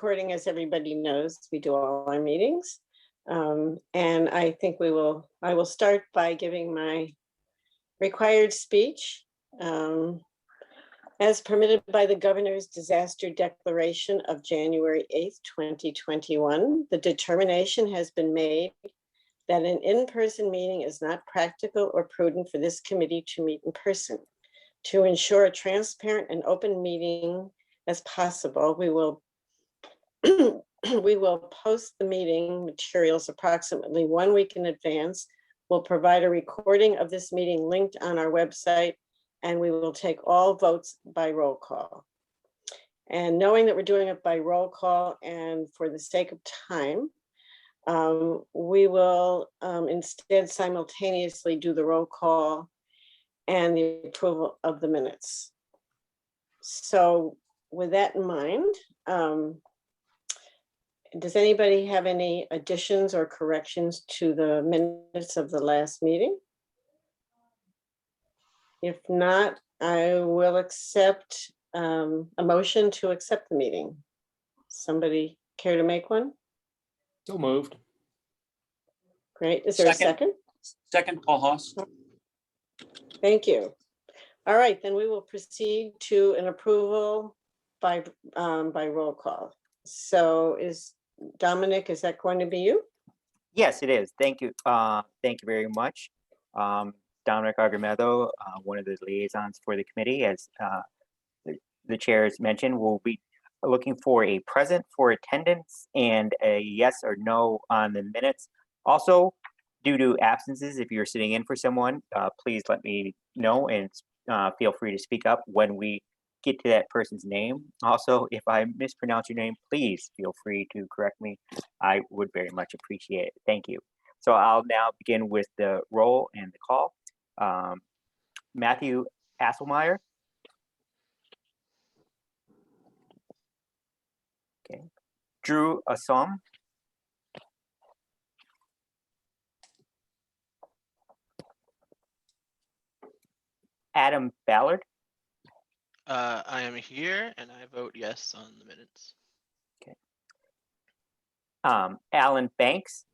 recording, as everybody knows. We do all our meetings. And I think I will start by giving my required speech. As permitted by the governor's disaster declaration of January 8th, 2021, the determination has been made that an in-person meeting is not practical or prudent for this committee to meet in person. To ensure a transparent and open meeting as possible, we will post the meeting materials approximately 1 week in advance. We'll provide a recording of this meeting linked on our website, and we will take all votes by roll call. And knowing that we're doing it by roll call and for the sake of time, we will instead simultaneously do the roll call and the approval of the minutes. So with that in mind, does anybody have any additions or corrections to the minutes of the last meeting? If not, I will accept a motion to accept the meeting. Somebody care to make one? So moved. Great. Is there a second? Second, Paul Haas. Thank you. All right, then we will proceed to an approval by roll call. So Dominic, is that going to be you? Yes, it is. Thank you. Thank you very much. Dominic Argumedo, one of the liaisons for the committee, as the chair has mentioned, will be looking for a present for attendance and a yes or no on the minutes. Also, due to absences, if you're sitting in for someone, please let me know and feel free to speak up when we get to that person's name. Also, if I mispronounce your name, please feel free to correct me. I would very much appreciate it. Thank you. So I'll now begin with the roll and the call. Matthew Hasselmeyer. Okay. Drew Assam. Adam Ballard. I am here and I vote yes on the minutes. Okay. Alan Banks.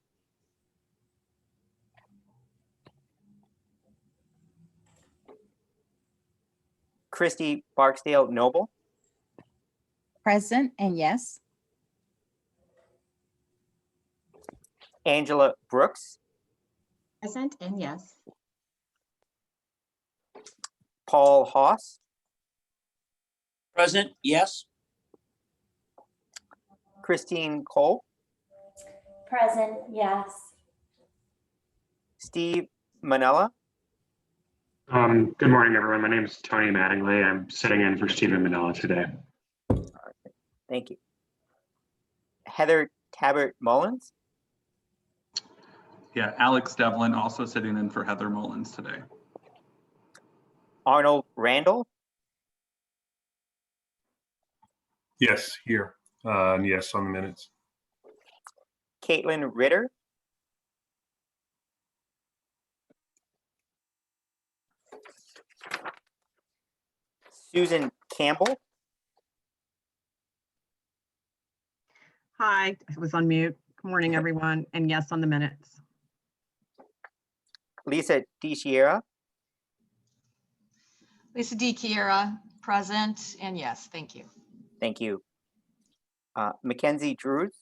Christy Barksdale Noble. Present and yes. Angela Brooks. Present and yes. Paul Haas. Present, yes. Christine Cole. Present, yes. Steve Manella. Good morning, everyone. My name is Tony Mattingly. I'm sitting in for Stephen Manella today. Thank you. Heather Tabbert Mullins. Yeah, Alex Devlin also sitting in for Heather Mullins today. Arnold Randall. Yes, here. And yes on the minutes. Caitlin Ritter. Susan Campbell. Hi, I was on mute. Good morning, everyone, and yes on the minutes. Lisa DiChiera. Lisa DiChiera, present and yes, thank you. Thank you. Mackenzie Drews.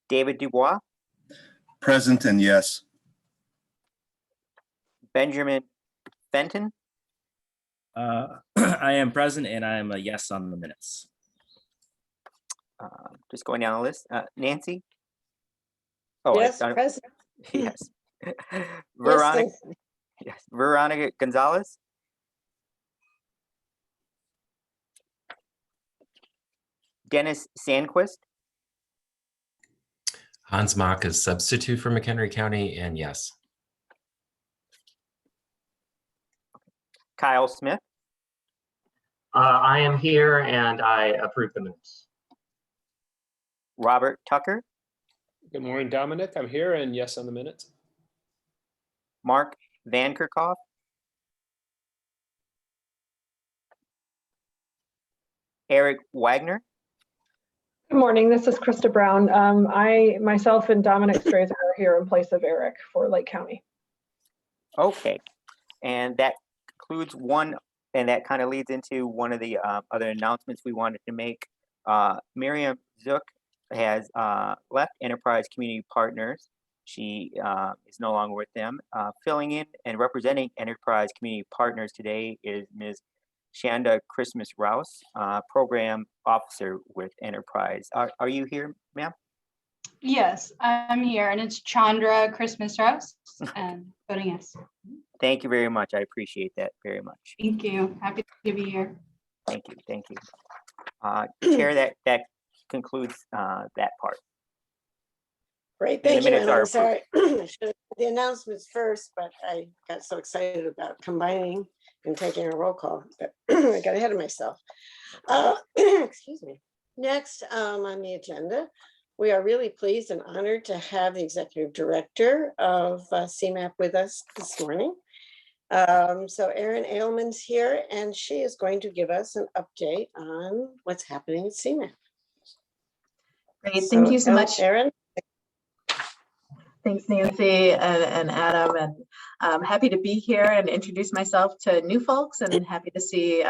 David Dubois. Present and yes. Benjamin Fenton. I am present and I am a yes on the minutes. Just going down the list. Nancy. Oh, yes, present. Yes. Veronica. Yes, Veronica Gonzalez. Dennis Sandquist. Hans Mock is substitute for McHenry County, and yes. Kyle Smith. I am here and I approve the minutes. Robert Tucker. Good morning, Dominic. I'm here and yes on the minutes. Mark Van Kerkhoff. Eric Wagner. Good morning. This is Krista Brown. Myself and Dominic Strazer are here in place of Eric for Lake County. Okay, and that concludes and that kind of leads into one of the other announcements we wanted to make. Miriam Zook has left Enterprise Community Partners. She is no longer with them. Filling in and representing Enterprise Community Partners today is Ms. Shanda Christmas Rouse, Program Officer with Enterprise. Are you here, ma'am? Yes, I'm here, and it's Chandra Christmas Rouse, and voting yes. Thank you very much. I appreciate that very much. Thank you. Happy to be here. Thank you. Thank you. Chair, that concludes that part. Great, And thank the you. minutes And are I'm sorry, I should have the announcements first, but I got so excited about combining and taking a roll call that I got ahead of myself. Excuse me. Next on the agenda, we are really pleased and honored to have the Executive Director of CMAP with us this morning. So Erin Ailman's here, and she is going to give us an update on what's happening at CMAP. Great, thank you so much. Erin. Thanks, Nancy and Adam, and I'm happy to be here and introduce myself to new folks, and happy to see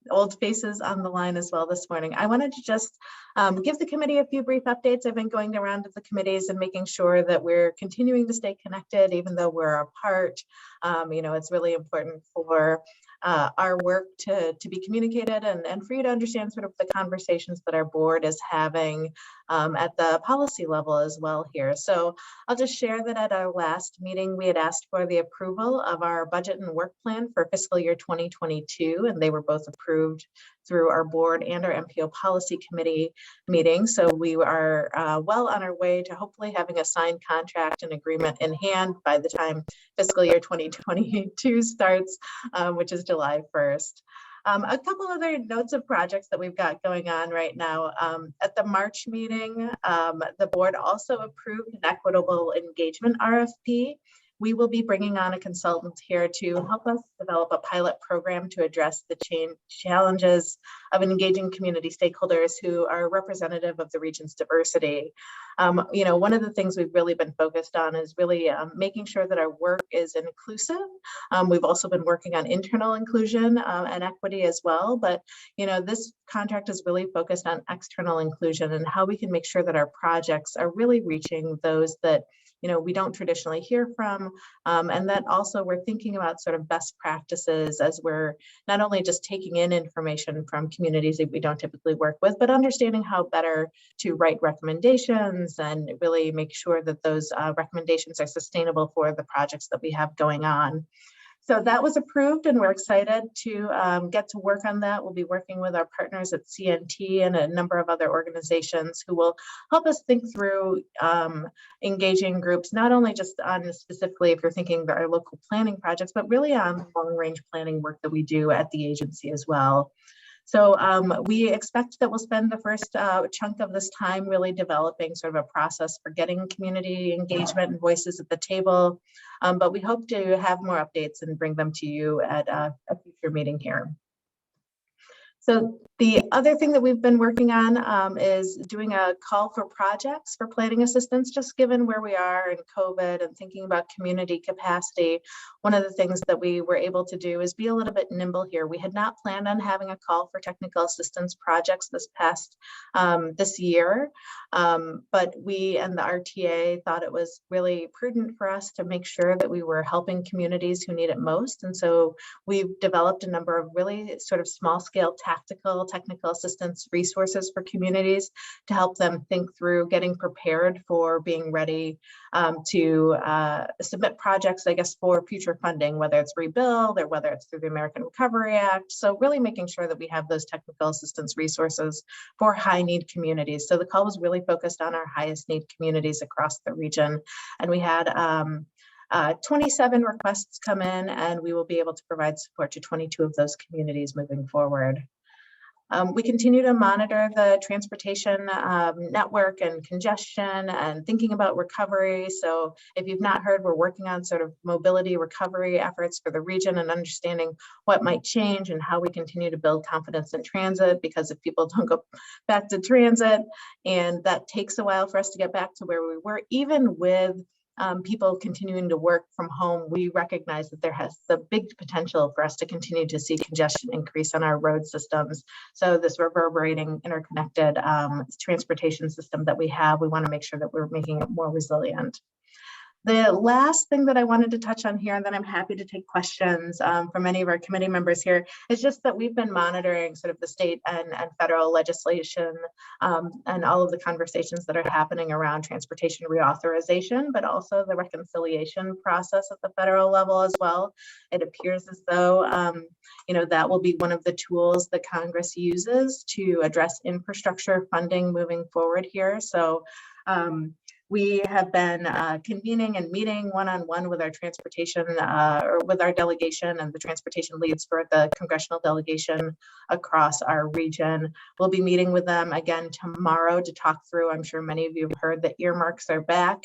old faces on the line as well this morning. I wanted to just give the committee a few brief updates. I've been going around to the committees and making sure that we're continuing to stay connected even though we're apart. It's really important for our work to be communicated and for you to understand sort of the conversations that our board is having at the policy level as well here. So I'll just share that at our last meeting, we had asked for the approval of our budget and work plan for fiscal year 2022, and they were both approved through our board and our MPO policy committee meeting. So we are well on our way to hopefully having a signed contract and agreement in hand by the time fiscal year 2022 starts, which is July 1st. A couple other notes of projects that we've got going on right now. At the March meeting, the board also approved an equitable engagement RFP. We will be bringing on a consultant here to help us develop a pilot program to address the challenges of engaging community stakeholders who are representative of the region's diversity. One of the things we've really been focused on is really making sure that our work is inclusive. We've also been working on internal inclusion and equity as well, but this contract is really focused on external inclusion and how we can make sure that our projects are really reaching those that we don't traditionally hear from, and that also we're thinking about sort of best practices as we're not only just taking in information from communities that we don't typically work with, but understanding how better to write recommendations and really make sure that those recommendations are sustainable for the projects that we have going on. So that was approved, and we're excited to get to work on that. We'll be working with our partners at CNT and a number of other organizations who will help us think through engaging groups, not only just on specifically if you're thinking about our local planning projects, but really on long-range planning work that we do at the agency as well. So we expect that we'll spend the first chunk of this time really developing sort of a process for getting community engagement and voices at the table. But we hope to have more updates and bring them to you at a future meeting here. So the other thing that we've been working on is doing a call for projects for planning assistance, just given where we are in COVID and thinking about community capacity. One of the things that we were able to do is be a little bit nimble here. We had not planned on having a call for technical assistance projects this year, but we and the RTA thought it was really prudent for us to make sure that we were helping communities who need it most. And so we've developed a number of really sort of small scale tactical technical assistance resources for communities to help them think through getting prepared for being ready to submit projects, I guess, for future funding, whether it's rebuild or whether it's through the American Recovery Act. So really making sure that we have those technical assistance resources for high need communities. So the call was really focused on our highest need communities across the region. And we had 27 requests come in, and we will be able to provide support to 22 of those communities moving forward. We continue to monitor the transportation network and congestion and thinking about recovery. So if you've not heard, we're working on sort of mobility recovery efforts for the region and understanding what might change and how we continue to build confidence in transit, because if people don't go back to transit, and that takes a while for us to get back to where we were, even with people continuing to work from home, we recognize that there has the big potential for us to continue to see congestion increase on our road systems. So this reverberating, interconnected transportation system that we have, we want to make sure that we're making it more resilient. The last thing that I wanted to touch on here, and then I'm happy to take questions from any of our committee members here, is just that we've been monitoring sort of the state and federal legislation and all of the conversations that are happening around transportation reauthorization, but also the reconciliation process at the federal level as well. It appears as though that will be one of the tools that Congress uses to address infrastructure funding moving forward here. So we have been convening and meeting one-on-one with our transportation or with our delegation and the transportation leads for the congressional delegation across our region. We'll be meeting with them again tomorrow to talk through, I'm sure many of you have heard that earmarks are back.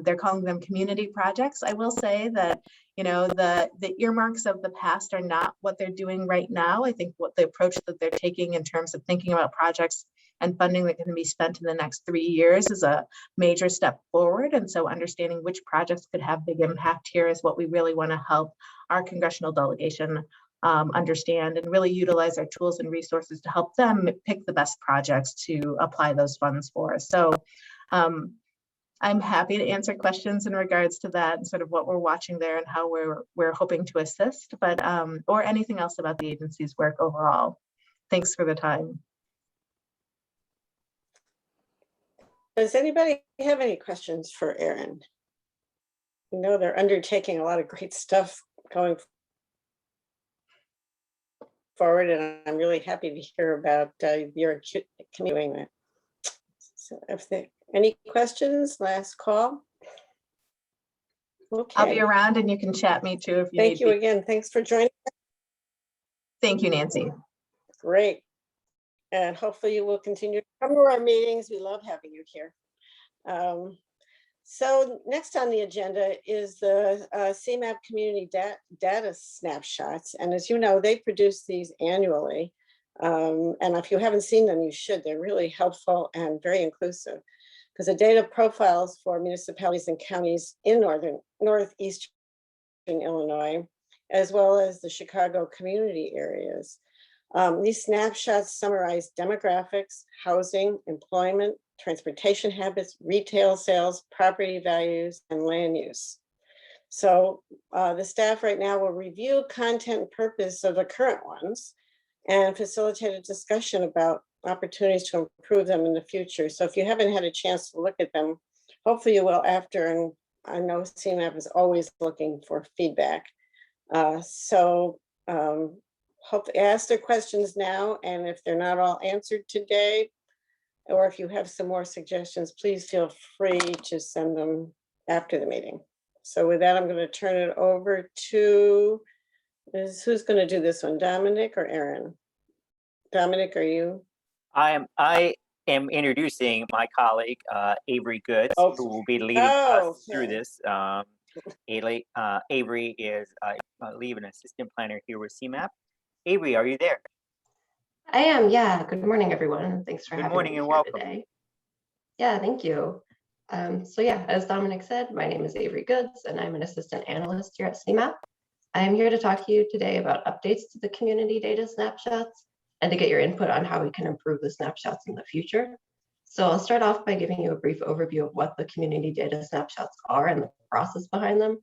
They're calling them community projects. I will say that, the earmarks of the past are not what they're doing right now. I think what the approach that they're taking in terms of thinking about projects and funding that can be spent in the next 3 years is a major step forward. And so understanding which projects could have big impact here is what we really want to help our congressional delegation understand and really utilize our tools and resources to help them pick the best projects to apply those funds for. So I'm happy to answer questions in regards to that and sort of what we're watching there and how we're hoping to assist, but or anything else about the agency's work overall. Thanks for the time. Does anybody have any questions for Erin? You know, they're undertaking a lot of great stuff going forward, and I'm really happy to hear about your continuing that. So if there any questions, last call. Okay. I'll be around and you can chat me too if you need. Thank you again. Thanks for joining. Thank you, Nancy. Great. And hopefully you will continue to come to our meetings. We love having you here. So next on the agenda is the CMAP community data snapshots. And as you know, they produce these annually. And if you haven't seen them, you should. They're really helpful and very inclusive because the data profiles for municipalities and counties in northeastern Illinois, as well as the Chicago community areas. These snapshots summarize demographics, housing, employment, transportation habits, retail sales, property values, and land use. So the staff right now will review content and purpose of the current ones and facilitate a discussion about opportunities to improve them in the future. So if you haven't had a chance to look at them, hopefully you will after, and I know CMAP is always looking for feedback. Ask their questions now, and if they're not all answered today, or if you have some more suggestions, please feel free to send them after the meeting. So with that, I'm going to turn it over to, who's going to do this one, Dominic or Erin? Dominic, are you? I am introducing my colleague, Avery Goods, who will be leading us through this. Avery is, I believe, an assistant planner here with CMAP. Avery, are you there? I am, yeah. Good morning, everyone. Thanks for having me. Good morning and here welcome. today. Yeah, thank you. So yeah, as Dominic said, my name is Avery Goods, and I'm an assistant analyst here at CMAP. I am here to talk to you today about updates to the community data snapshots and to get your input on how we can improve the snapshots in the future. So I'll start off by giving you a brief overview of what the community data snapshots are and the process behind them.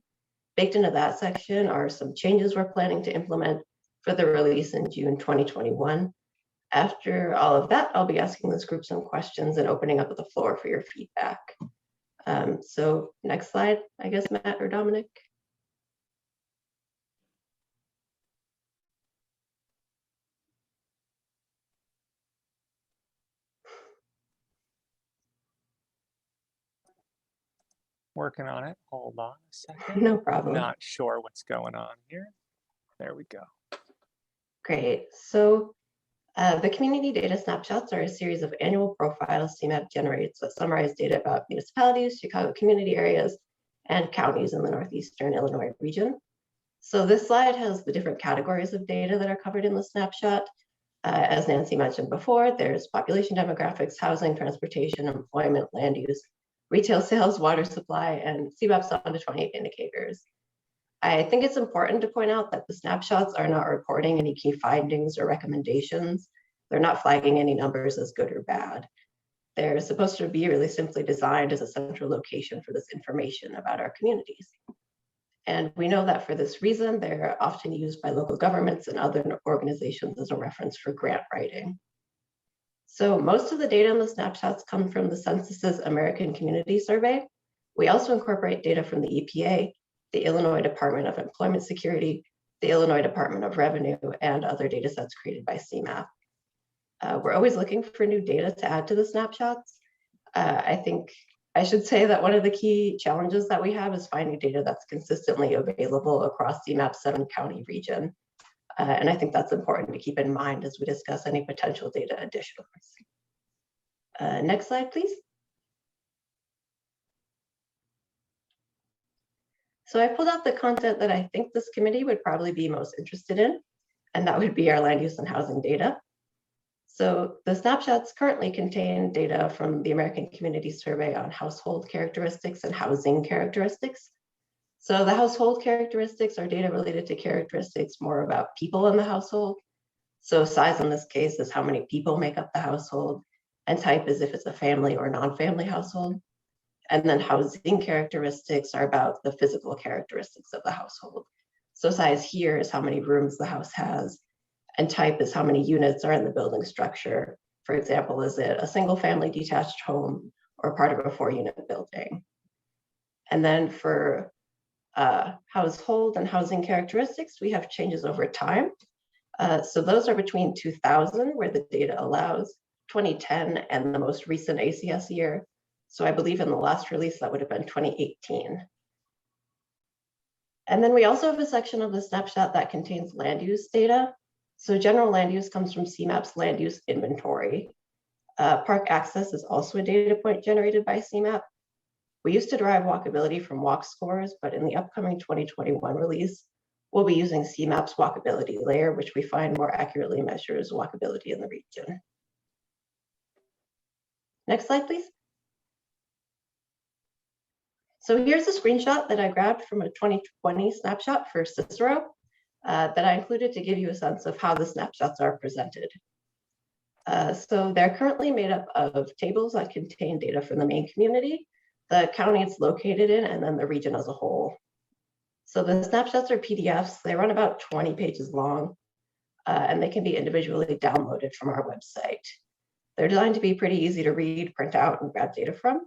Baked into that section are some changes we're planning to implement for the release in June 2021. After all of that, I'll be asking this group some questions and opening up the floor for your feedback. So next slide, I guess, Matt or Dominic. Working on it. Hold on a second. No problem. Not sure what's going on here. There we go. Great. So The community data snapshots are a series of annual profiles CMAP generates that summarize data about municipalities, Chicago community areas, and counties in the Northeastern Illinois region. So this slide has the different categories of data that are covered in the snapshot. As Nancy mentioned before, there's population demographics, housing, transportation, employment, land use, retail sales, water supply, and CMAP's 1 to 28 indicators. I think it's important to point out that the snapshots are not reporting any key findings or recommendations. They're not flagging any numbers as good or bad. They're supposed to be really simply designed as a central location for this information about our communities. And we know that for this reason, they're often used by local governments and other organizations as a reference for grant writing. So most of the data in the snapshots come from the Census's American Community Survey. We also incorporate data from the EPA, the Illinois Department of Employment Security, the Illinois Department of Revenue, and other data sets created by CMAP. We're always looking for new data to add to the snapshots. I think I should say that one of the key challenges that we have is finding data that's consistently available across CMAP's 7-county region. And I think that's important to keep in mind as we discuss any potential data additions. Next slide, please. So I pulled out the content that I think this committee would probably be most interested in, and that would be our land use and housing data. So the snapshots currently contain data from the American Community Survey on household characteristics and housing characteristics. So the household characteristics are data related to characteristics more about people in the household. So size in this case is how many people make up the household, and type is if it's a family or non-family household. And then housing characteristics are about the physical characteristics of the household. So size here is how many rooms the house has, and type is how many units are in the building structure. For example, is it a single family detached home or part of a 4-unit building? And then for household and housing characteristics, we have changes over time. So those are between 2000, where the data allows, 2010, and the most recent ACS year. So I believe in the last release, that would have been 2018. And then we also have a section of the snapshot that contains land use data. So general land use comes from CMAP's land use inventory. Park access is also a data point generated by CMAP. We used to derive walkability from walk scores, but in the upcoming 2021 release, we'll be using CMAP's walkability layer, which we find more accurately measures walkability in the region. Next slide, please. So here's a screenshot that I grabbed from a 2020 snapshot for Cicero that I included to give you a sense of how the snapshots are presented. So they're currently made up of tables that contain data from the main community, the county it's located in, and then the region as a whole. So the snapshots are PDFs. They run about 20 pages long, and they can be individually downloaded from our website. They're designed to be pretty easy to read, print out, and grab data from.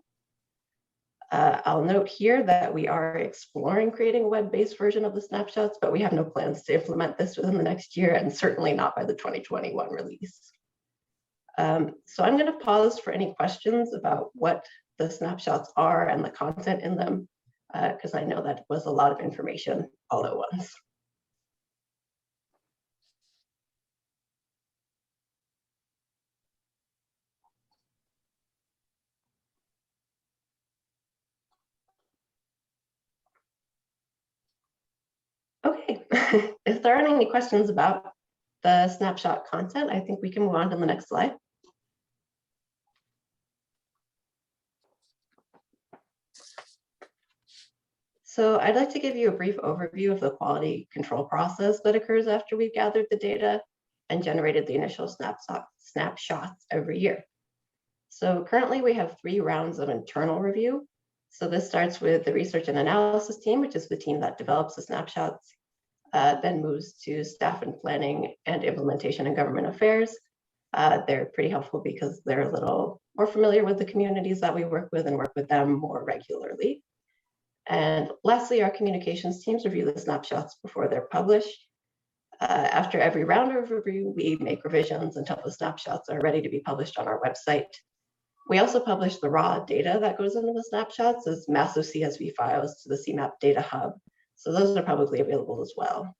I'll note here that we are exploring creating a web-based version of the snapshots, but we have no plans to implement this within the next year, and certainly not by the 2021 release. So I'm going to pause for any questions about what the snapshots are and the content in them, because I know that was a lot of information all at once. Okay, if there aren't any questions about the snapshot content, I think we can move on to the next slide. So I'd like to give you a brief overview of the quality control process that occurs after we've gathered the data and generated the initial snapshots every year. So currently we have 3 rounds of internal review. So this starts with the research and analysis team, which is the team that develops the snapshots, then moves to staff and planning and implementation and government affairs. They're pretty helpful because they're a little more familiar with the communities that we work with and work with them more regularly. And lastly, our communications teams review the snapshots before they're published. After every round of review, we make revisions until the snapshots are ready to be published on our website. We also publish the raw data that goes into the snapshots as massive CSV files to the CMAP Data Hub. So those are publicly available as well.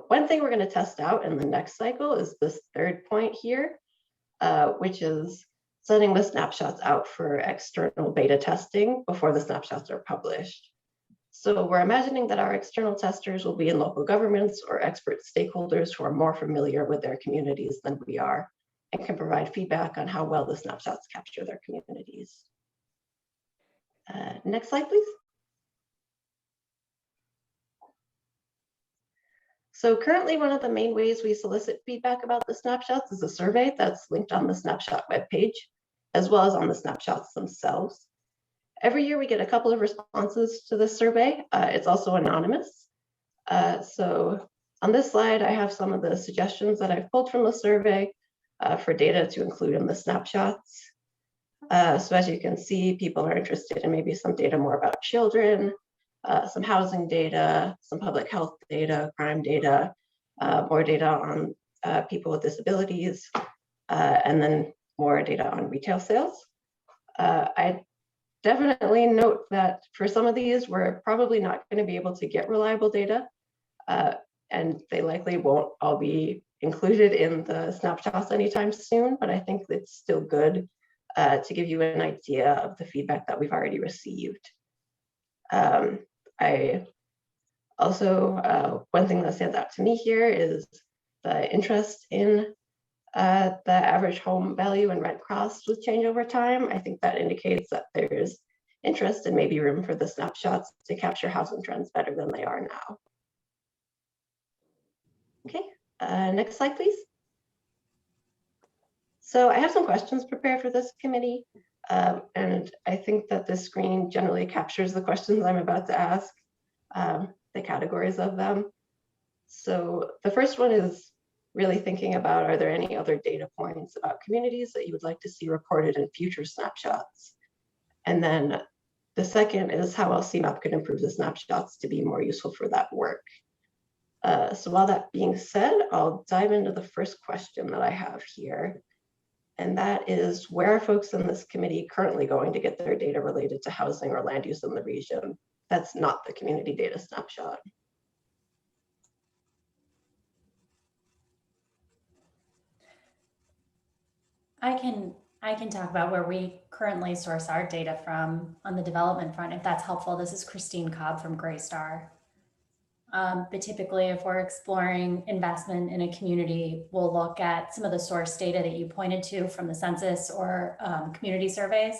One thing we're going to test out in the next cycle is this third point here, which is sending the snapshots out for external beta testing before the snapshots are published. So we're imagining that our external testers will be in local governments or expert stakeholders who are more familiar with their communities than we are and can provide feedback on how well the snapshots capture their communities. Next slide, please. So currently, one of the main ways we solicit feedback about the snapshots is a survey that's linked on the snapshot webpage, as well as on the snapshots themselves. Every year we get a couple of responses to this survey. It's also anonymous. So on this slide, I have some of the suggestions that I've pulled from the survey for data to include in the snapshots. So as you can see, people are interested in maybe some data more about children, some housing data, some public health data, crime data, more data on people with disabilities, and then more data on retail sales. I definitely note that for some of these, we're probably not going to be able to get reliable data, and they likely won't all be included in the snapshots anytime soon, but I think it's still good to give you an idea of the feedback that we've already received. I also, one thing that stands out to me here is the interest in the average home value and rent cost with change over time. I think that indicates that there's interest and maybe room for the snapshots to capture housing trends better than they are now. Okay, next slide, please. So I have some questions prepared for this committee, and I think that this screen generally captures the questions I'm about to ask, the categories of them. So the first one is really thinking about, are there any other data points about communities that you would like to see reported in future snapshots? And then the second is how else CMAP could improve the snapshots to be more useful for that work. So while that being said, I'll dive into the first question that I have here. And that is, where are folks in this committee currently going to get their data related to housing or land use in the region? That's not the community data snapshot. I can talk about where we currently source our data from on the development front, if that's helpful. This is Christine Cobb from Greystar. But typically, if we're exploring investment in a community, we'll look at some of the source data that you pointed to from the census or community surveys.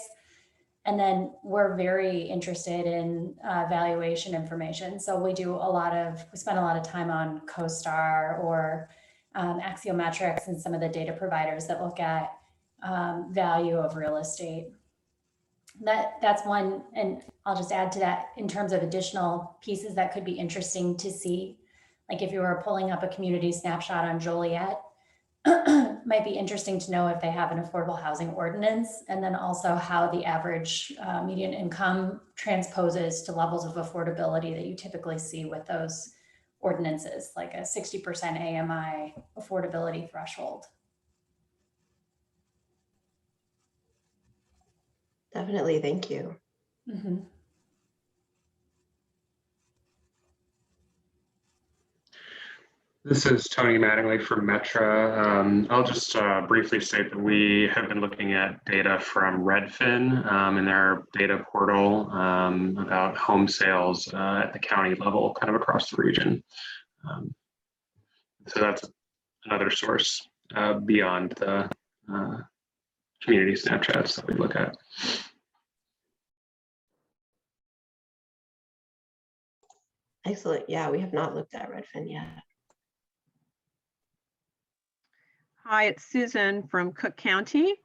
And then we're very interested in valuation information. So we spend a lot of time on CoStar or Axiometrics and some of the data providers that look at value of real estate. That's one, and I'll just add to that in terms of additional pieces that could be interesting to see. Like if you were pulling up a community snapshot on Joliet, might be interesting to know if they have an affordable housing ordinance, and then also how the average median income transposes to levels of affordability that you typically see with those ordinances, like a 60% AMI affordability threshold. Definitely, thank you. Mm-hmm. This is Tony Mattingly from Metra. I'll just briefly state that we have been looking at data from Redfin in their data portal about home sales at the county level, kind of across the region. So that's another source beyond the community snapshots that we look at. Excellent. Yeah, we have not looked at Redfin yet. Hi, it's Susan from Cook County.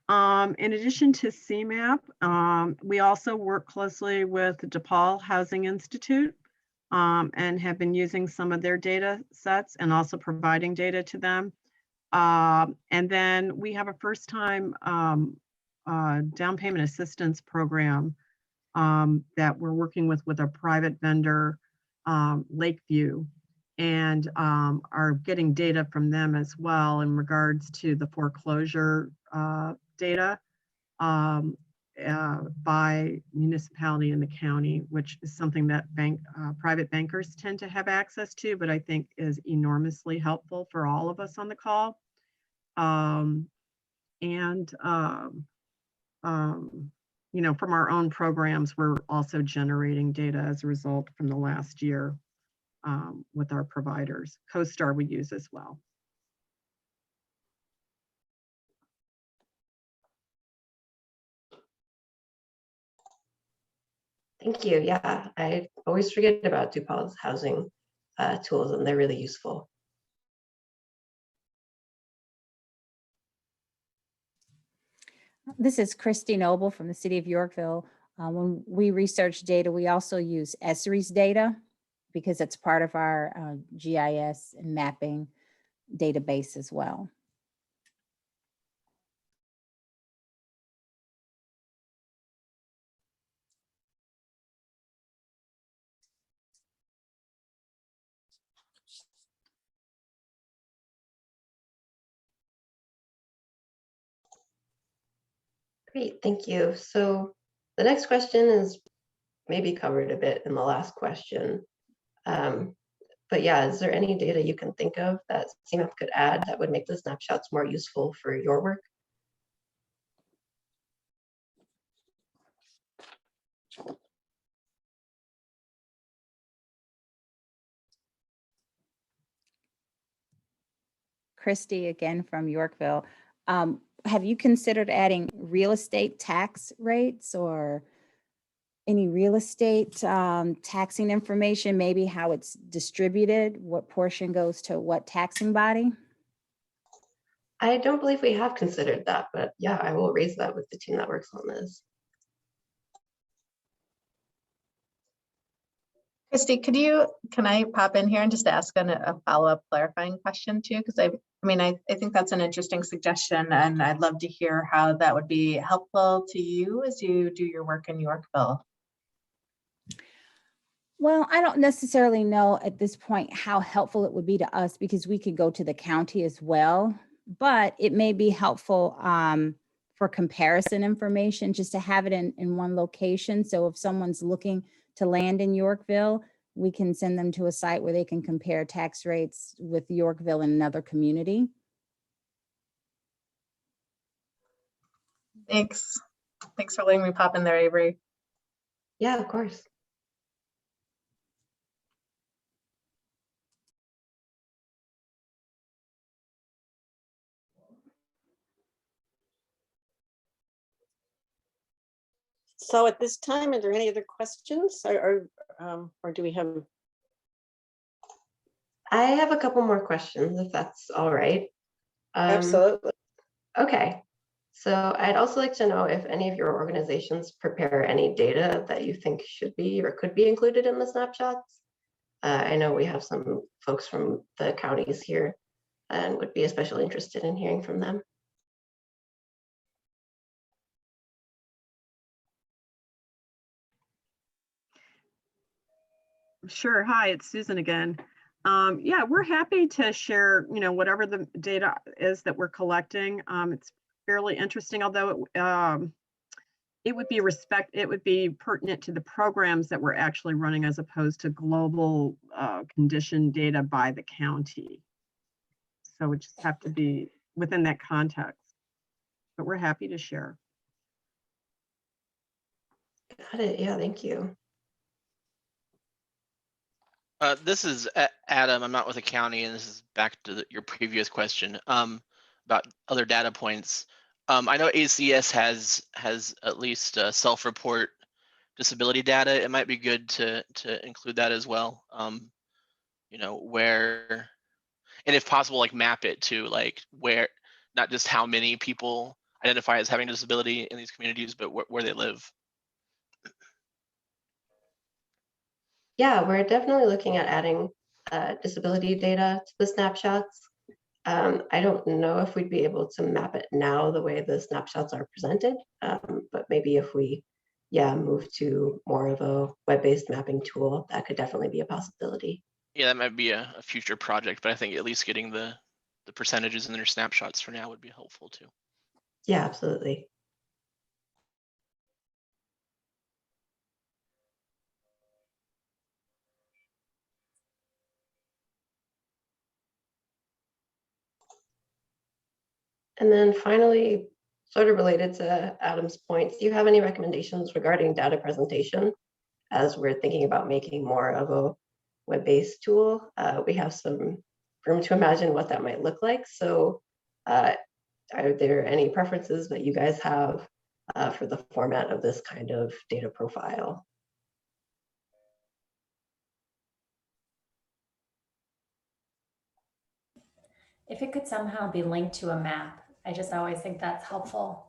In addition to CMAP, we also work closely with the DePaul Housing Institute and have been using some of their data sets and also providing data to them. And then we have a first-time down payment assistance program that we're working with a private vendor, Lakeview, and are getting data from them as well in regards to the foreclosure data. by municipality in the county, which is something that private bankers tend to have access to, but I think is enormously helpful for all of us on the call. You know, from our own programs, we're also generating data as a result from the last year with our providers. CoStar we use as well. Thank you. Yeah, I always forget about DuPaul's housing tools, and they're really useful. This is Christy Noble from the city of Yorkville. When we research data, we also use ESRI's data because it's part of our GIS and mapping database as well. Great, thank you. So the next question is maybe covered a bit in the last question. But yeah, is there any data you can think of that CMAP could add that would make the snapshots more useful for your work? Christy again from Yorkville. Have you considered adding real estate tax rates or any real estate taxing information, maybe how it's distributed, what portion goes to what taxing body? I don't believe we have considered that, but yeah, I will raise that with the team that works on this. Christy, can I pop in here and just ask a follow-up clarifying question too? Because I think that's an interesting suggestion, and I'd love to hear how that would be helpful to you as you do your work in Yorkville. Well, I don't necessarily know at this point how helpful it would be to us because we could go to the county as well, but it may be helpful for comparison information just to have it in one location. So if someone's looking to land in Yorkville, we can send them to a site where they can compare tax rates with Yorkville and another community. Thanks. Thanks for letting me pop in there, Avery. Yeah, of course. So at this time, are there any other questions or do we have? I have a couple more questions if that's all right. Absolutely. Okay. So I'd also like to know if any of your organizations prepare any data that you think should be or could be included in the snapshots. I know we have some folks from the counties here and would be especially interested in hearing from them. Sure. Hi, it's Susan again. Yeah, we're happy to share, whatever the data is that we're collecting. It's fairly interesting, although it would be pertinent to the programs that we're actually running as opposed to global condition data by the county. So we just have to be within that context, but we're happy to share. Got it. Yeah, thank you. This is Adam. I'm not with the county, and this is back to your previous question about other data points. I know ACS has at least self-report disability data. It might be good to include that as well. Where, and if possible, like map it to like where, not just how many people identify as having a disability in these communities, but where they live. Yeah, we're definitely looking at adding disability data to the snapshots. I don't know if we'd be able to map it now the way the snapshots are presented, but maybe if we, move to more of a web-based mapping tool, that could definitely be a possibility. Yeah, that might be a future project, but I think at least getting the percentages in their snapshots for now would be helpful too. Yeah, absolutely. And then finally, sort of related to Adam's points, do you have any recommendations regarding data presentation as we're thinking about making more of a web-based tool? We have some room to imagine what that might look like. So are there any preferences that you guys have for the format of this kind of data profile? If it could somehow be linked to a map, I just always think that's helpful.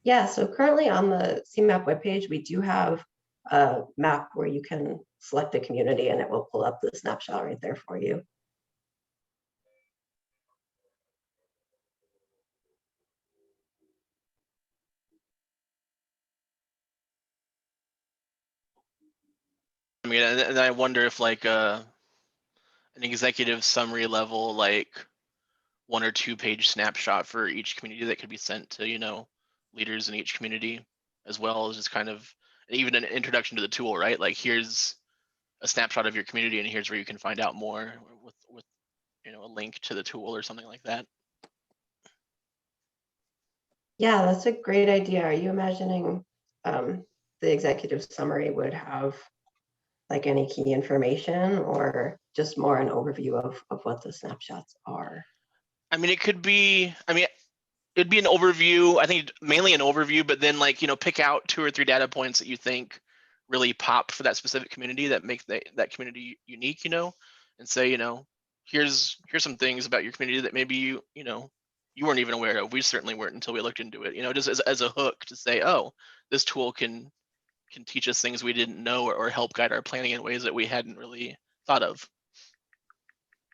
Yeah, so currently on the CMAP webpage, we do have a map where you can select a community and it will pull up the snapshot right there for you. I mean, and I wonder if like an executive summary level, like 1 or 2 page snapshot for each community that could be sent to, you know, leaders in each community, as well as just kind of even an introduction to the tool, right? Like here's a snapshot of your community and here's where you can find out more with you know, a link to the tool or something like that. Yeah, that's a great idea. Are you imagining the executive summary would have like any key information or just more an overview of what the snapshots are? I mean, it could be, I mean, it'd be an overview, I think mainly an overview, but then like, you know, pick out 2 or 3 data points that you think really pop for that specific community that make that community unique, you know, and say, you know, here's some things about your community that maybe you know, you weren't even aware of. We certainly weren't until we looked into it, you know, just as a hook to say, oh, this tool can teach us things we didn't know or help guide our planning in ways that we hadn't really thought of.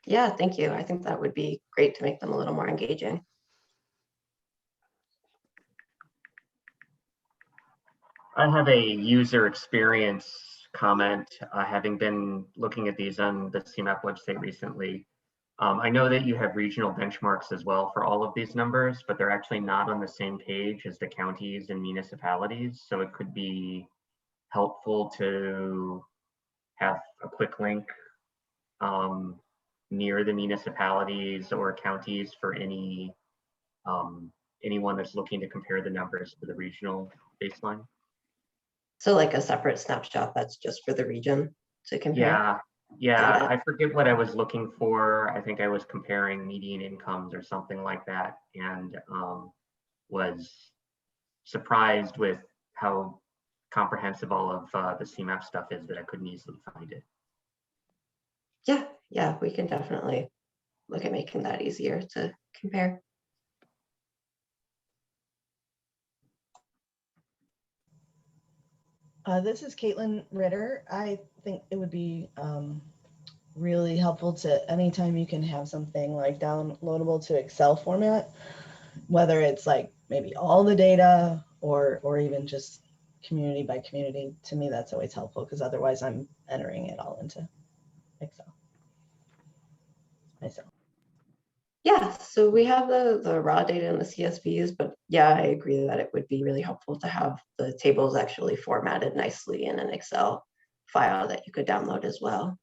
Yeah, thank you. I think that would be great to make them a little more engaging. I have a user experience comment, having been looking at these on the CMAP website recently. I know that you have regional benchmarks as well for all of these numbers, but they're actually not on the same page as the counties and municipalities. So it could be helpful to have a quick link near the municipalities or counties for anyone that's looking to compare the numbers to the regional baseline. So like a separate snapshot that's just for the region to compare? Yeah, I forget what I was looking for. I think I was comparing median incomes or something like that, and was surprised with how comprehensive all of the CMAP stuff is that I couldn't easily find it. Yeah, we can definitely look at making that easier to compare. This is Caitlin Ritter. I think it would be really helpful to anytime you can have something like downloadable to Excel format, whether it's like maybe all the data or even just community by community. To me, that's always helpful because otherwise I'm entering it all into Excel myself. Yeah, so we have the raw data and the CSVs, but yeah, I agree that it would be really helpful to have the tables actually formatted nicely in an Excel file that you could download as well.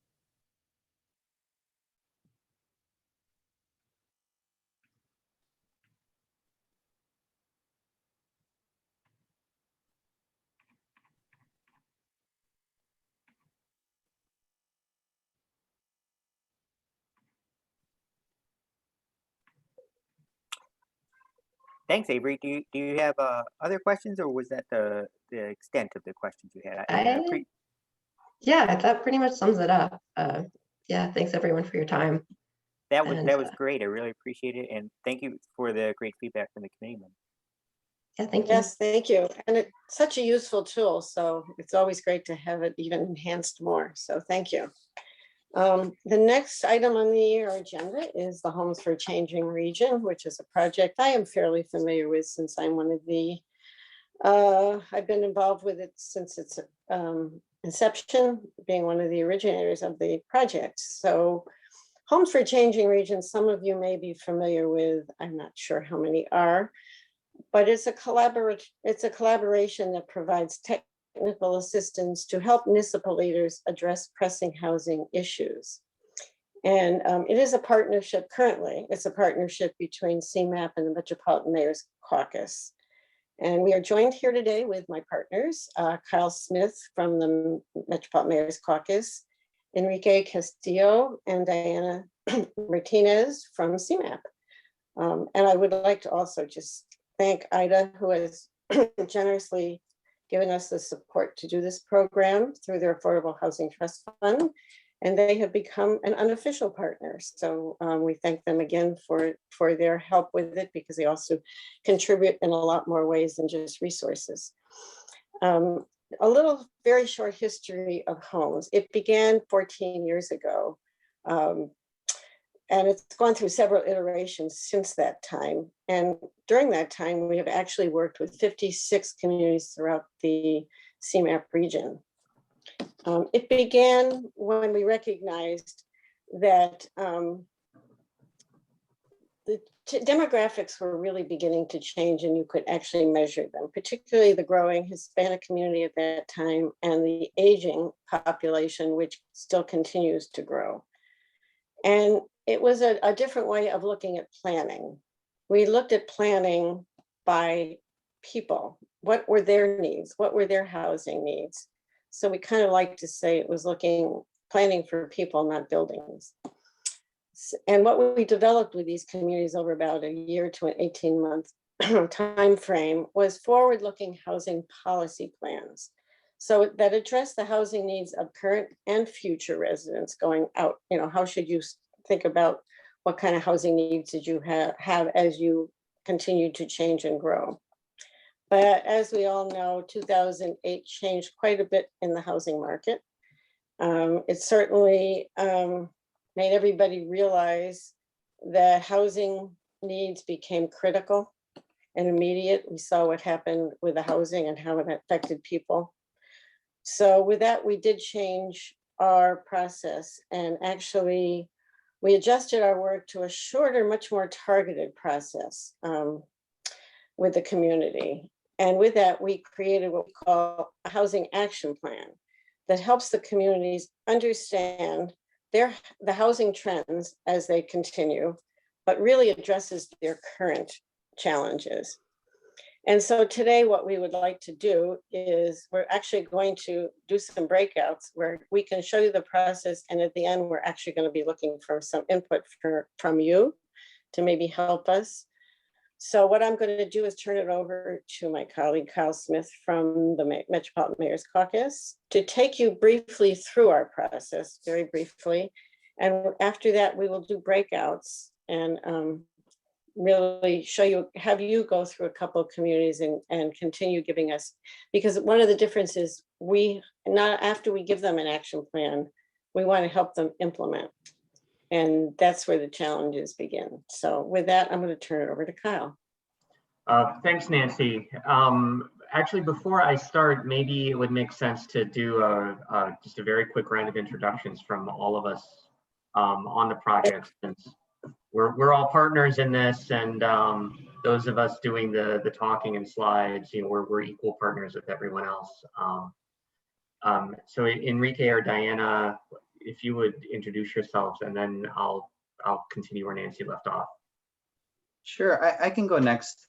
Thanks, Avery. Do you have other questions, or was that the extent of the questions you had? Yeah, that pretty much sums it up. Yeah, thanks everyone for your time. That was great. I really appreciate it, and thank you for the great feedback from the committee members. Yeah, thank you. Yes, thank you. And it's such a useful tool, so it's always great to have it even enhanced more. So thank you. The next item on the agenda is the Homes for Changing Region, which is a project I am fairly familiar with since I'm one of the, I've been involved with it since its inception, being one of the originators of the project. So Homes for Changing Region, some of you may be familiar with, I'm not sure how many are, but it's a collaboration that provides technical assistance to help municipal leaders address pressing housing issues. And it is a partnership currently. It's a partnership between CMAP and the Metropolitan Mayor's Caucus. And we are joined here today with my partners, Kyle Smith from the Metropolitan Mayor's Caucus, Enrique Castillo and Diana Martinez from CMAP. And I would like to also just thank Ida, who has generously given us the support to do this program through their Affordable Housing Trust Fund. And they have become an unofficial partner. So we thank them again for their help with it, because they also contribute in a lot more ways than just resources. A little very short history of homes. It began 14 years ago. And it's gone through several iterations since that time. And during that time, we have actually worked with 56 communities throughout the CMAP region. It began when we recognized that the demographics were really beginning to change, and you could actually measure them, particularly the growing Hispanic community at that time and the aging population, which still continues to grow. And it was a different way of looking at planning. We looked at planning by people. What were their needs? What were their housing needs? So we kind of like to say it was planning for people, not buildings. And what we developed with these communities over about a year to an 18-month time frame was forward-looking housing policy plans. So that address the housing needs of current and future residents going out. You know, how should you think about what kind of housing needs did you have as you continue to change and grow? But as we all know, 2008 changed quite a bit in the housing market. It certainly made everybody realize that housing needs became critical and immediate. We saw what happened with the housing and how it affected people. So with that, we did change our process, and actually we adjusted our work to a shorter, much more targeted process with the community. And with that, we created what we call a housing action plan that helps the communities understand the housing trends as they continue, but really addresses their current challenges. And so today, what we would like to do is we're actually going to do some breakouts where we can show you the process. And at the end, we're actually going to be looking for some input from you to maybe help us. So what I'm going to do is turn it over to my colleague, Kyle Smith from the Metropolitan Mayor's Caucus, to take you briefly through our process, very briefly. And after that, we will do breakouts and really have you go through a couple of communities and continue giving us, because one of the differences, after we give them an action plan, we want to help them implement. And that's where the challenges begin. So with that, I'm going to turn it over to Kyle. Thanks, Nancy. Actually, before I start, maybe it would make sense to do just a very quick round of introductions from all of us on the project, since we're all partners in this, and those of us doing the talking and slides, we're equal partners with everyone else. So Enrique or Diana, if you would introduce yourselves, and then I'll continue where Nancy left off. Sure, I can go next.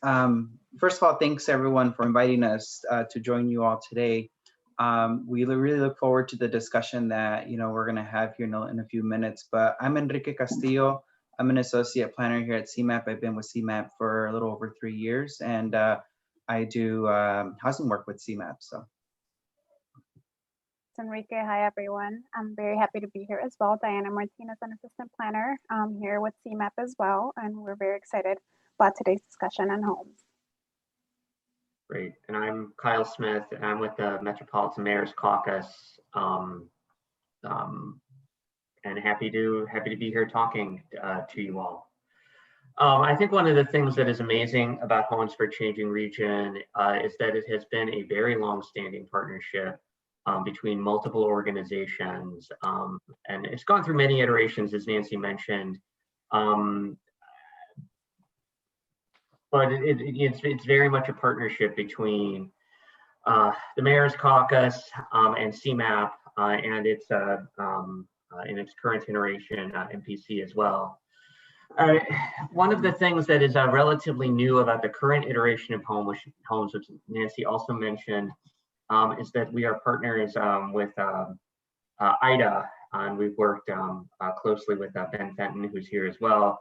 First of all, thanks everyone for inviting us to join you all today. We really look forward to the discussion that we're going to have here in a few minutes. But I'm Enrique Castillo. I'm an associate planner here at CMAP. I've been with CMAP for a little over 3 years, and I do housing work with CMAP. So. It's Enrique. Hi, everyone. I'm very happy to be here as well. Diana Martinez, an assistant planner here with CMAP as well, and we're very excited about today's discussion on homes. Great. And I'm Kyle Smith, and I'm with the Metropolitan Mayor's Caucus, and happy to be here talking to you all. I think one of the things that is amazing about Homes for Changing Region is that it has been a very long-standing partnership between multiple organizations, and it's gone through many iterations, as Nancy mentioned. But it's very much a partnership between the Mayor's Caucus and CMAP, and it's a in its current iteration, MPC as well. One of the things that is relatively new about the current iteration of Homes, which Nancy also mentioned, is that we are partners with IDA, and we've worked closely with Ben Fenton, who's here as well.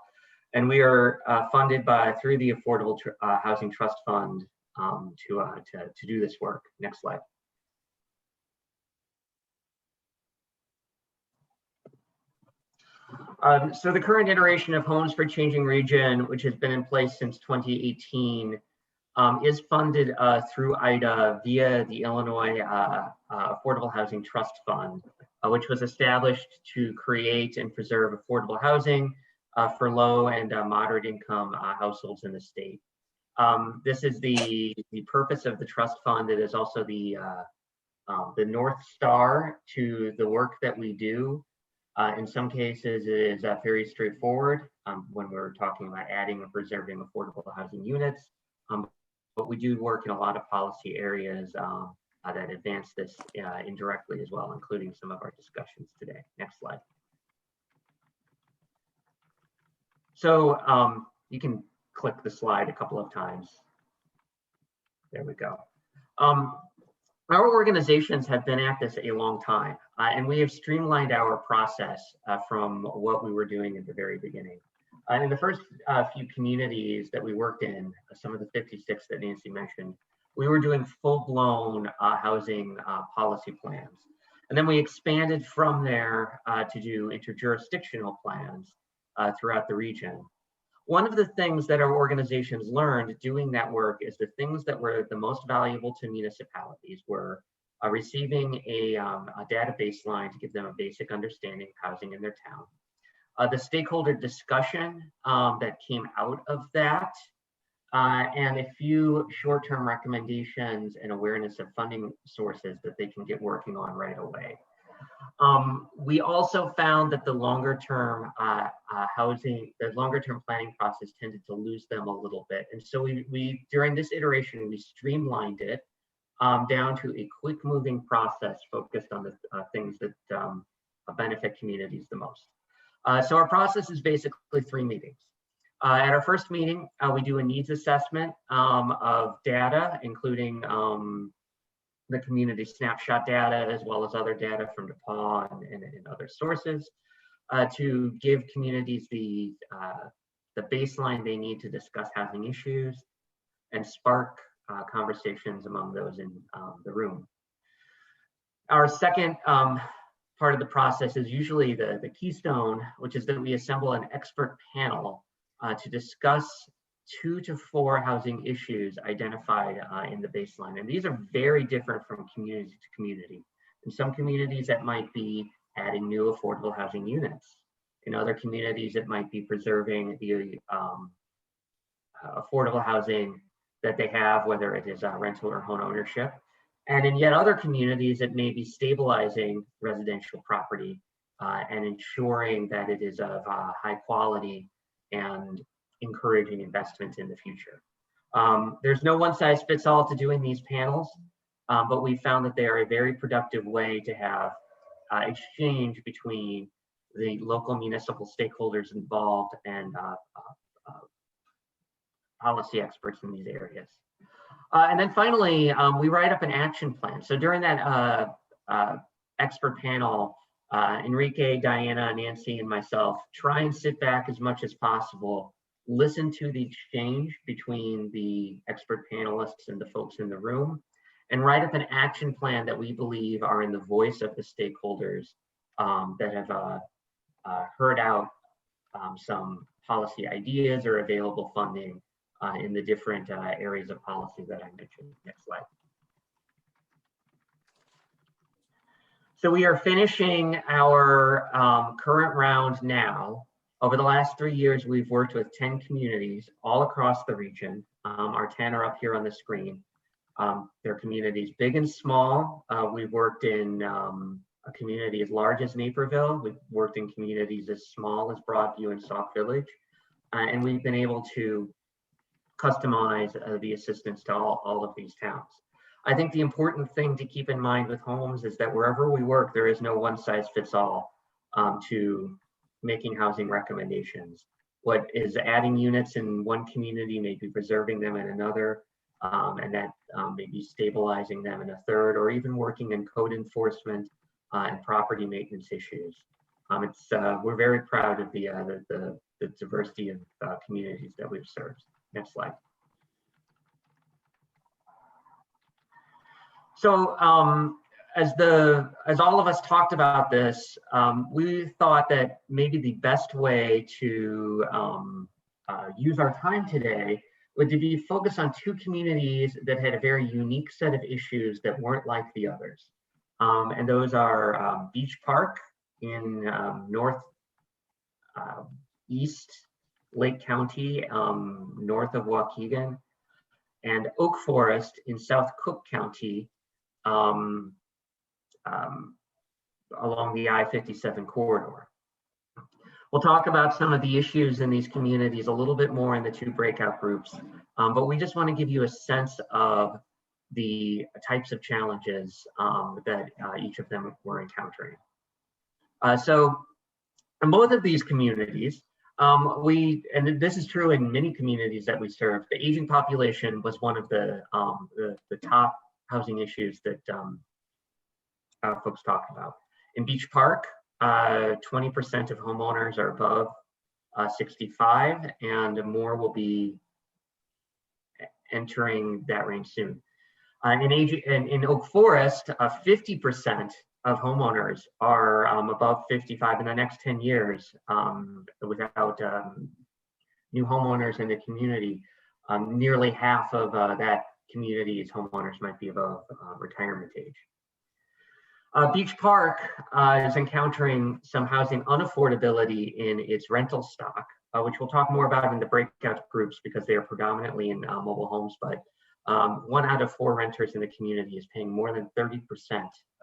And we are funded through the Affordable Housing Trust Fund to do this work. Next slide. So the current iteration of Homes for Changing Region, which has been in place since 2018, is funded through IDA via the Illinois Affordable Housing Trust Fund, which was established to create and preserve affordable housing for low and moderate income households in the state. This is the purpose of the trust fund. It is also the North Star to the work that we do. In some cases, it is very straightforward when we're talking about adding or preserving affordable housing units. But we do work in a lot of policy areas that advance this indirectly as well, including some of our discussions today. Next slide. So you can click the slide a couple of times. There we go. Our organizations have been at this a long time, and we have streamlined our process from what we were doing at the very beginning. In the first few communities that we worked in, some of the 56 that Nancy mentioned, we were doing full-blown housing policy plans. And then we expanded from there to do interjurisdictional plans throughout the region. One of the things that our organizations learned doing that work is the things that were the most valuable to municipalities were receiving a database line to give them a basic understanding of housing in their town. The stakeholder discussion that came out of that, and a few short-term recommendations and awareness of funding sources that they can get working on right away. We also found that the longer-term longer-term planning process tended to lose them a little bit. And so we during this iteration, we streamlined it down to a quick-moving process focused on the things that benefit communities the most. So our process is basically 3 meetings. At our first meeting, we do a needs assessment of data, including the community snapshot data, as well as other data from DePaul and other sources, to give communities the baseline they need to discuss housing issues and spark conversations among those in the room. Our second part of the process is usually the keystone, which is that we assemble an expert panel to discuss 2 to 4 housing issues identified in the baseline. And these are very different from community to community. In some communities, that might be adding new affordable housing units. In other communities, it might be preserving the affordable housing that they have, whether it is rental or home ownership. And in yet other communities, it may be stabilizing residential property and ensuring that it is of high quality and encouraging investment in the future. There's no one size fits all to doing these panels, but we found that they are a very productive way to have exchange between the local municipal stakeholders involved and policy experts in these areas. And then finally, we write up an action plan. So during that expert panel, Enrique, Diana, Nancy, and myself try and sit back as much as possible, listen to the exchange between the expert panelists and the folks in the room, and write up an action plan that we believe are in the voice of the stakeholders that have heard out some policy ideas or available funding in the different areas of policy that I mentioned. Next slide. So we are finishing our current round now. Over the last 3 years, we've worked with 10 communities all across the region. Our 10 are up here on the screen. They're communities big and small. We've worked in a community as large as Naperville. We've worked in communities as small as Broadview and Sauk Village. And we've been able to customize the assistance to all of these towns. I think the important thing to keep in mind with homes is that wherever we work, there is no one size fits all. to making housing recommendations. What is adding units in one community, maybe preserving them in another, and that maybe stabilizing them in a third, or even working in code enforcement and property maintenance issues. We're very proud of the diversity of communities that we've served. Next slide. So as all of us talked about this, we thought that maybe the best way to use our time today would be focus on two communities that had a very unique set of issues that weren't like the others. And those are Beach Park in northeast Lake County, north of Waukegan, and Oak Forest in South Cook County, along the I-57 corridor. We'll talk about some of the issues in these communities a little bit more in the two breakout groups, but we just want to give you a sense of the types of challenges that each of them were encountering. So in both of these communities, and this is true in many communities that we serve, the aging population was one of the top housing issues that folks talk about. In Beach Park, 20% of homeowners are above 65, and more will be entering that range soon. In Oak Forest, 50% of homeowners are above 55 in the next 10 years without new homeowners in the community. Nearly half of that community's homeowners might be above retirement age. Beach Park is encountering some housing unaffordability in its rental stock, which we'll talk more about in the breakout groups because they are predominantly in mobile homes, but 1 out of 4 renters in the community is paying more than 30%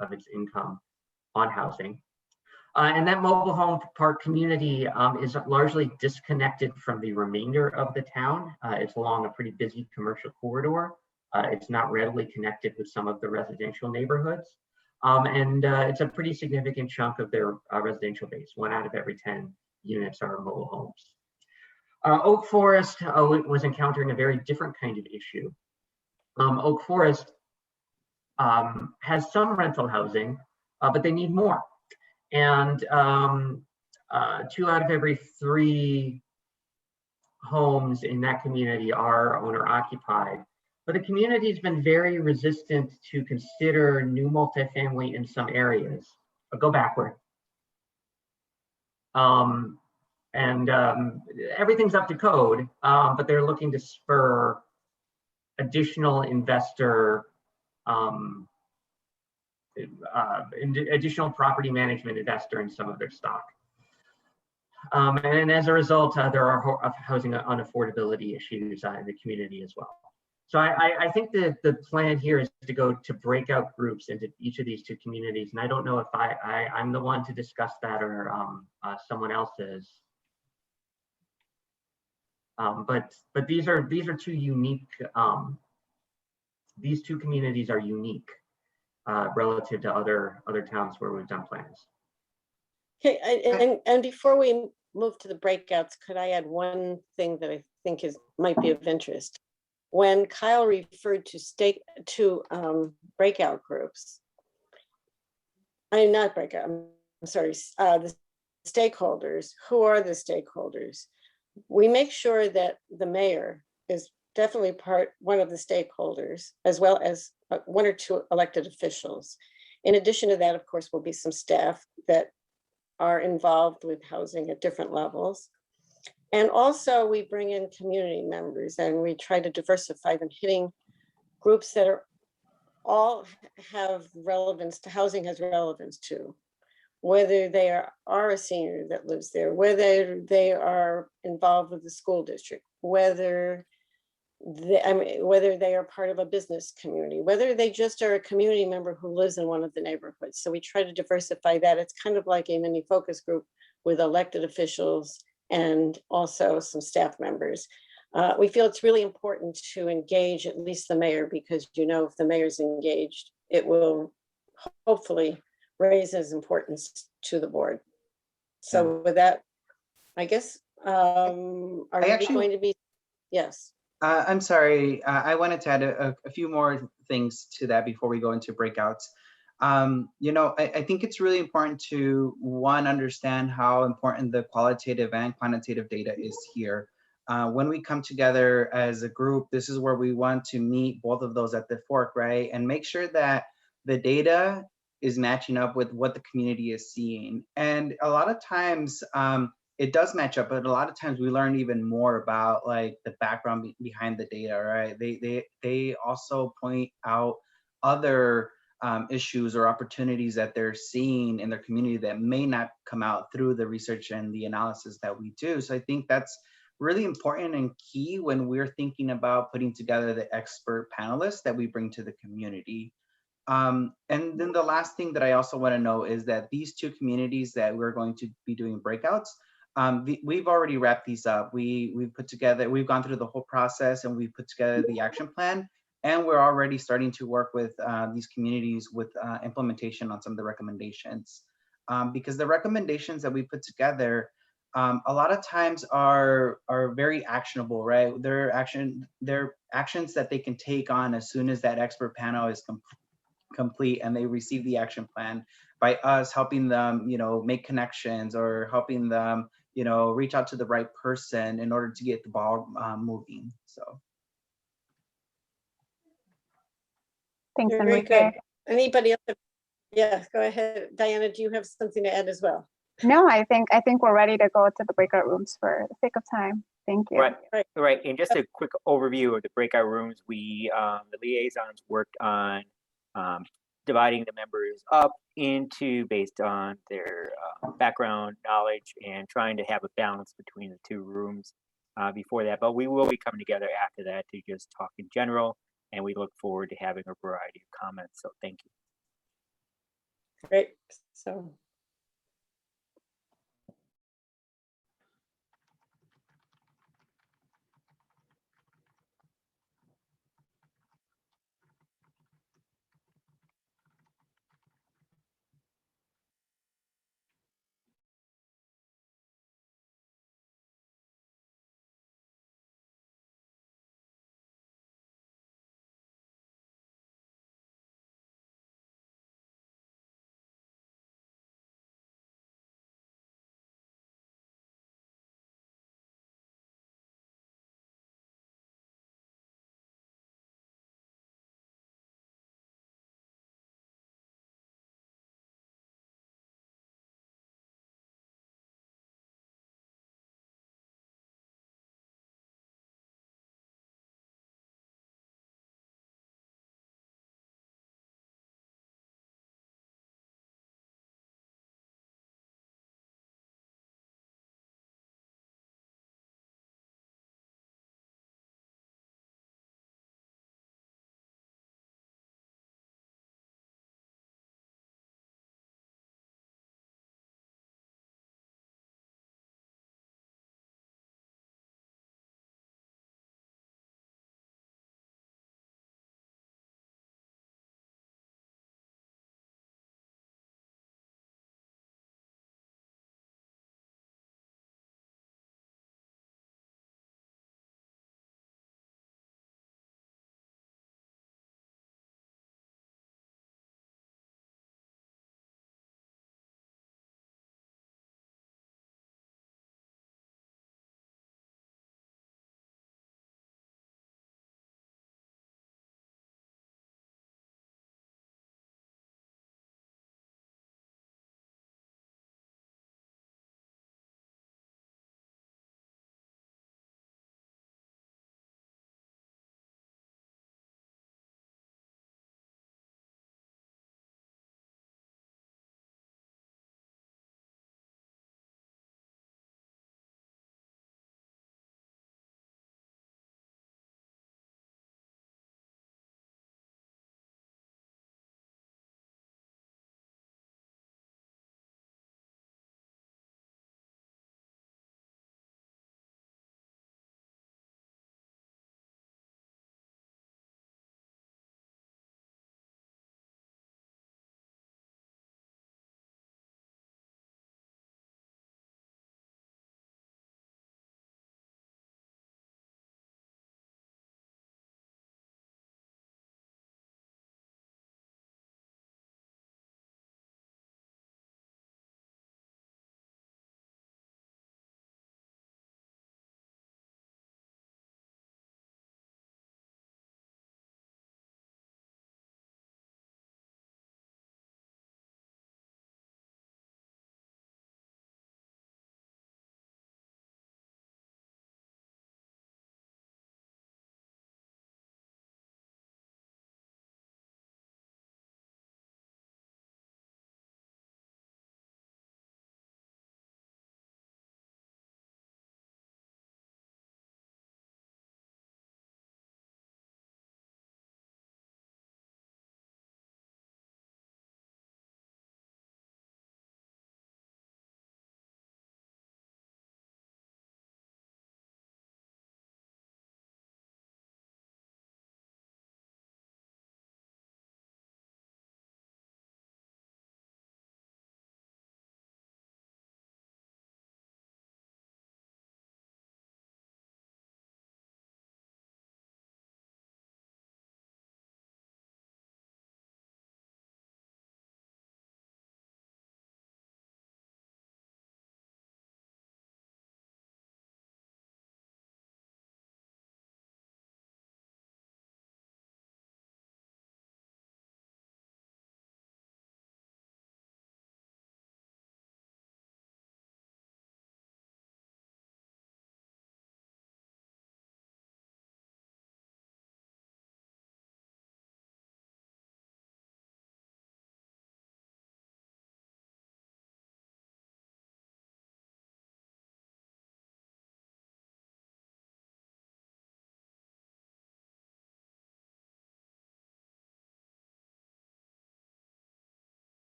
of its income on housing. And that mobile home park community is largely disconnected from the remainder of the town. It's along a pretty busy commercial corridor. It's not readily connected with some of the residential neighborhoods. And it's a pretty significant chunk of their residential base. 1 out of every 10 units are mobile homes. Oak Forest was encountering a very different kind of issue. Oak Forest has some rental housing, but they need more. And 2 out of every 3 homes in that community are owner occupied. But the community has been very resistant to consider new multifamily in some areas. I'll go backward. Everything's up to code, but they're looking to spur additional investor, additional property management investor in some of their stock. And as a result, there are housing unaffordability issues in the community as well. So I think that the plan here is to go to breakout groups into each of these two communities. And I don't know if I'm the one to discuss that or someone else is. But these are two unique, these two communities are unique relative to other towns where we've done plans. Okay, and before we move to the breakouts, could I add one thing that I think might be of interest? When Kyle referred to breakout groups, not breakout, I'm sorry, the stakeholders. Who are the stakeholders? We make sure that the mayor is definitely one of the stakeholders, as well as 1 or 2 elected officials. In addition to that, of course, will be some staff that are involved with housing at different levels. And also we bring in community members and we try to diversify them, hitting groups that all have relevance to housing, has relevance to, whether they are a senior that lives there, whether they are involved with the school district, whether they are part of a business community, whether they just are a community member who lives in one of the neighborhoods. So we try to diversify that. It's kind of like a mini focus group with elected officials and also some staff members. We feel it's really important to engage at least the mayor, because if the mayor's engaged, it will hopefully raise his importance to the board. So with that, I guess, are we actually- going to be, yes. I'm sorry, I wanted to add a few more things to that before we go into breakouts. I think it's really important to, one, understand how important the qualitative and quantitative data is here. When we come together as a group, this is where we want to meet both of those at the fork, right? And make sure that the data is matching up with what the community is seeing. And a lot of times, it does match up, but a lot of times we learn even more about like the background behind the data, right? They also point out other issues or opportunities that they're seeing in their community that may not come out through the research and the analysis that we do. So I think that's really important and key when we're thinking about putting together the expert panelists that we bring to the community. And then the last thing that I also want to know is that these two communities that we're going to be doing breakouts, we've already wrapped these up. We've gone through the whole process and we put together the action plan. And we're already starting to work with these communities with implementation on some of the recommendations. Because the recommendations that we put together, a lot of times are very actionable, right? They're actions that they can take on as soon as that expert panel is complete and they receive the action plan, by us helping them, make connections or helping them, reach out to the right person in order to get the ball moving. So. Thanks, Very Enrique. good. Anybody else? Yeah, go ahead. Diana, do you have something to add as well? No, I think we're ready to go to the breakout rooms for the sake of time. Thank you. Right. And just a quick overview of the breakout rooms. The liaisons worked on dividing the members up into based on their background knowledge and trying to have a balance between the two rooms before that. But we will be coming together after that to just talk in general. And we look forward to having a variety of comments. So thank you. Great. So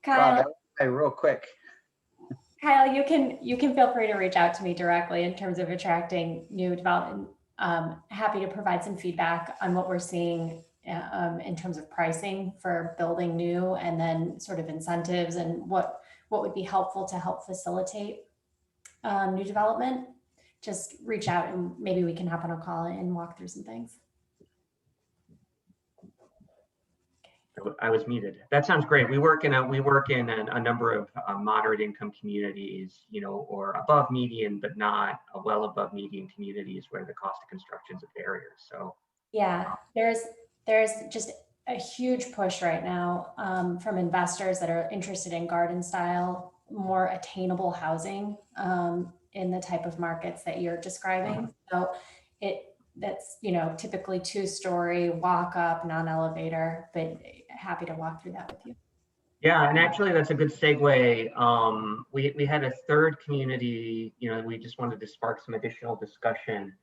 Wow, Kyle, that was real quick. Kyle, you can feel free to reach out to me directly in terms of attracting new development. Happy to provide some feedback on what we're seeing in terms of pricing for building new, and then sort of incentives and what would be helpful to help facilitate new development. Just reach out and maybe we can hop on a call and walk through some things. I was muted. That sounds great. We work in a number of moderate income communities, you know, or above median, but not well above median communities where the cost of construction is a barrier. So yeah, there's just a huge push right now from investors that are interested in garden style, more attainable housing in the type of markets that you're describing. So that's, you know, typically 2-story, walk up, non-elevator, but happy to walk through that with you. yeah, and actually that's a good segue. We had a third community, you know, we just wanted to spark some additional discussion.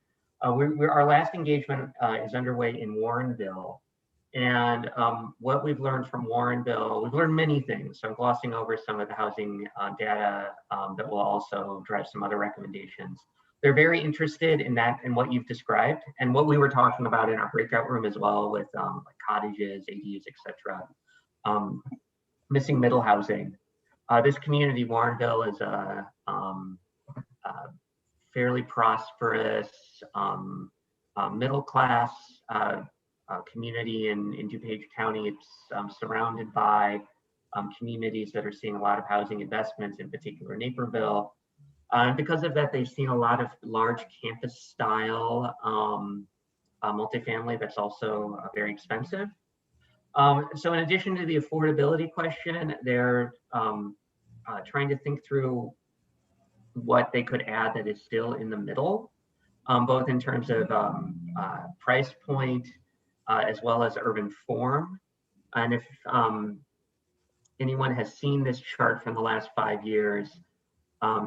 Our last engagement is underway in Warrenville. And what we've learned from Warrenville, we've learned many things. So I'm glossing over some of the housing data that will also drive some other recommendations. They're very interested in that, in what you've described, and what we were talking about in our breakout room as well, with like cottages, ADUs, etc. Missing middle housing. This community, Warrenville, is a fairly prosperous, middle class community in DuPage County. It's surrounded by communities that are seeing a lot of housing investments, in particular Naperville. And because of that, they've seen a lot of large campus style multifamily that's also very expensive. So in addition to the affordability question, they're trying to think through what they could add that is still in the middle, both in terms of price point, as well as urban form. And if anyone has seen this chart from the last 5 years,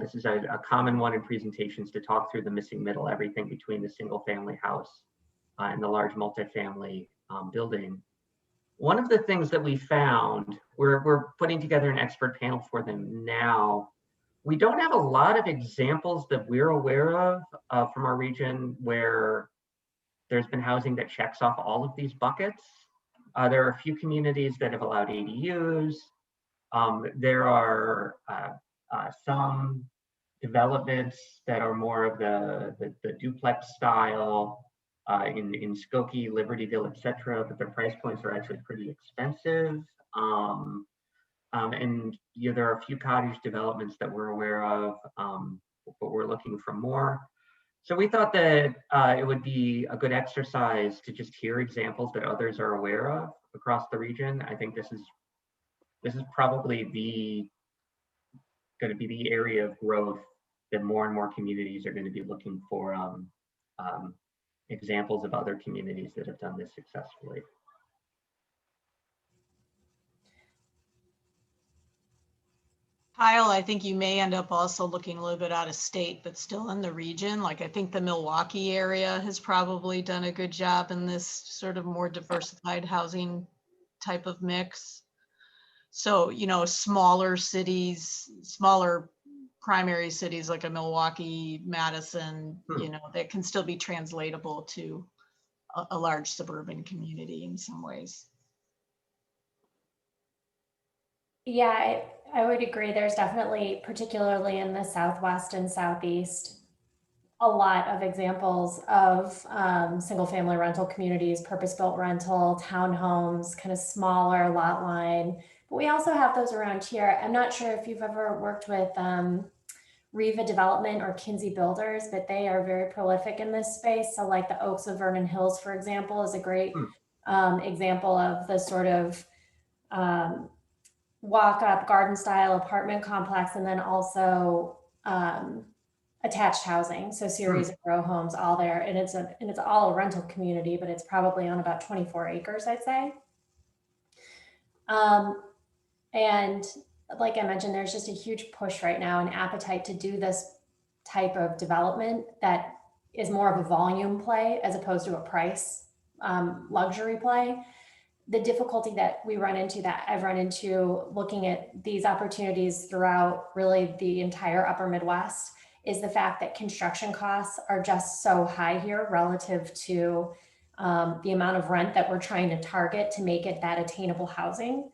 this is a common one in presentations to talk through the missing middle, everything between the single family house and the large multifamily building. One of the things that we found, we're putting together an expert panel for them now. We don't have a lot of examples that we're aware of from our region where there's been housing that checks off all of these buckets. There are a few communities that have allowed ADUs. There are some developments that are more of the duplex style in Skokie, Libertyville, etc., but their price points are actually pretty expensive. And you know, there are a few cottage developments that we're aware of, but we're looking for more. So we thought that it would be a good exercise to just hear examples that others are aware of across the region. I think this is probably going to be the area of growth that more and more communities are going to be looking for examples of other communities that have done this successfully. Kyle, I think you may end up also looking a little bit out of state, but still in the region. Like I think the Milwaukee area has probably done a good job in this sort of more diversified housing type of mix. So, you know, smaller cities, smaller primary cities like a Milwaukee, Madison, you know, that can still be translatable to a large suburban community in some ways. Yeah, I would agree. There's definitely, particularly in the Southwest and Southeast, a lot of examples of single family rental communities, purpose-built rental, townhomes, kind of smaller lot line. But we also have those around here. I'm not sure if you've ever worked with Riva Development or Kinsey Builders, but they are very prolific in this space. So like the Oaks of Vernon Hills, for example, is a great example of the sort of walk-up garden style apartment complex, and then also attached housing, so series of row homes all there, and it's all a rental community, but it's probably on about 24 acres, I'd say. And like I mentioned, there's just a huge push right now and appetite to do this type of development that is more of a volume play as opposed to a price luxury play. the difficulty that we run into, that I've run into looking at these opportunities throughout really the entire upper Midwest, is the fact that construction costs are just so high here relative to the amount of rent that we're trying to target to make it that attainable housing.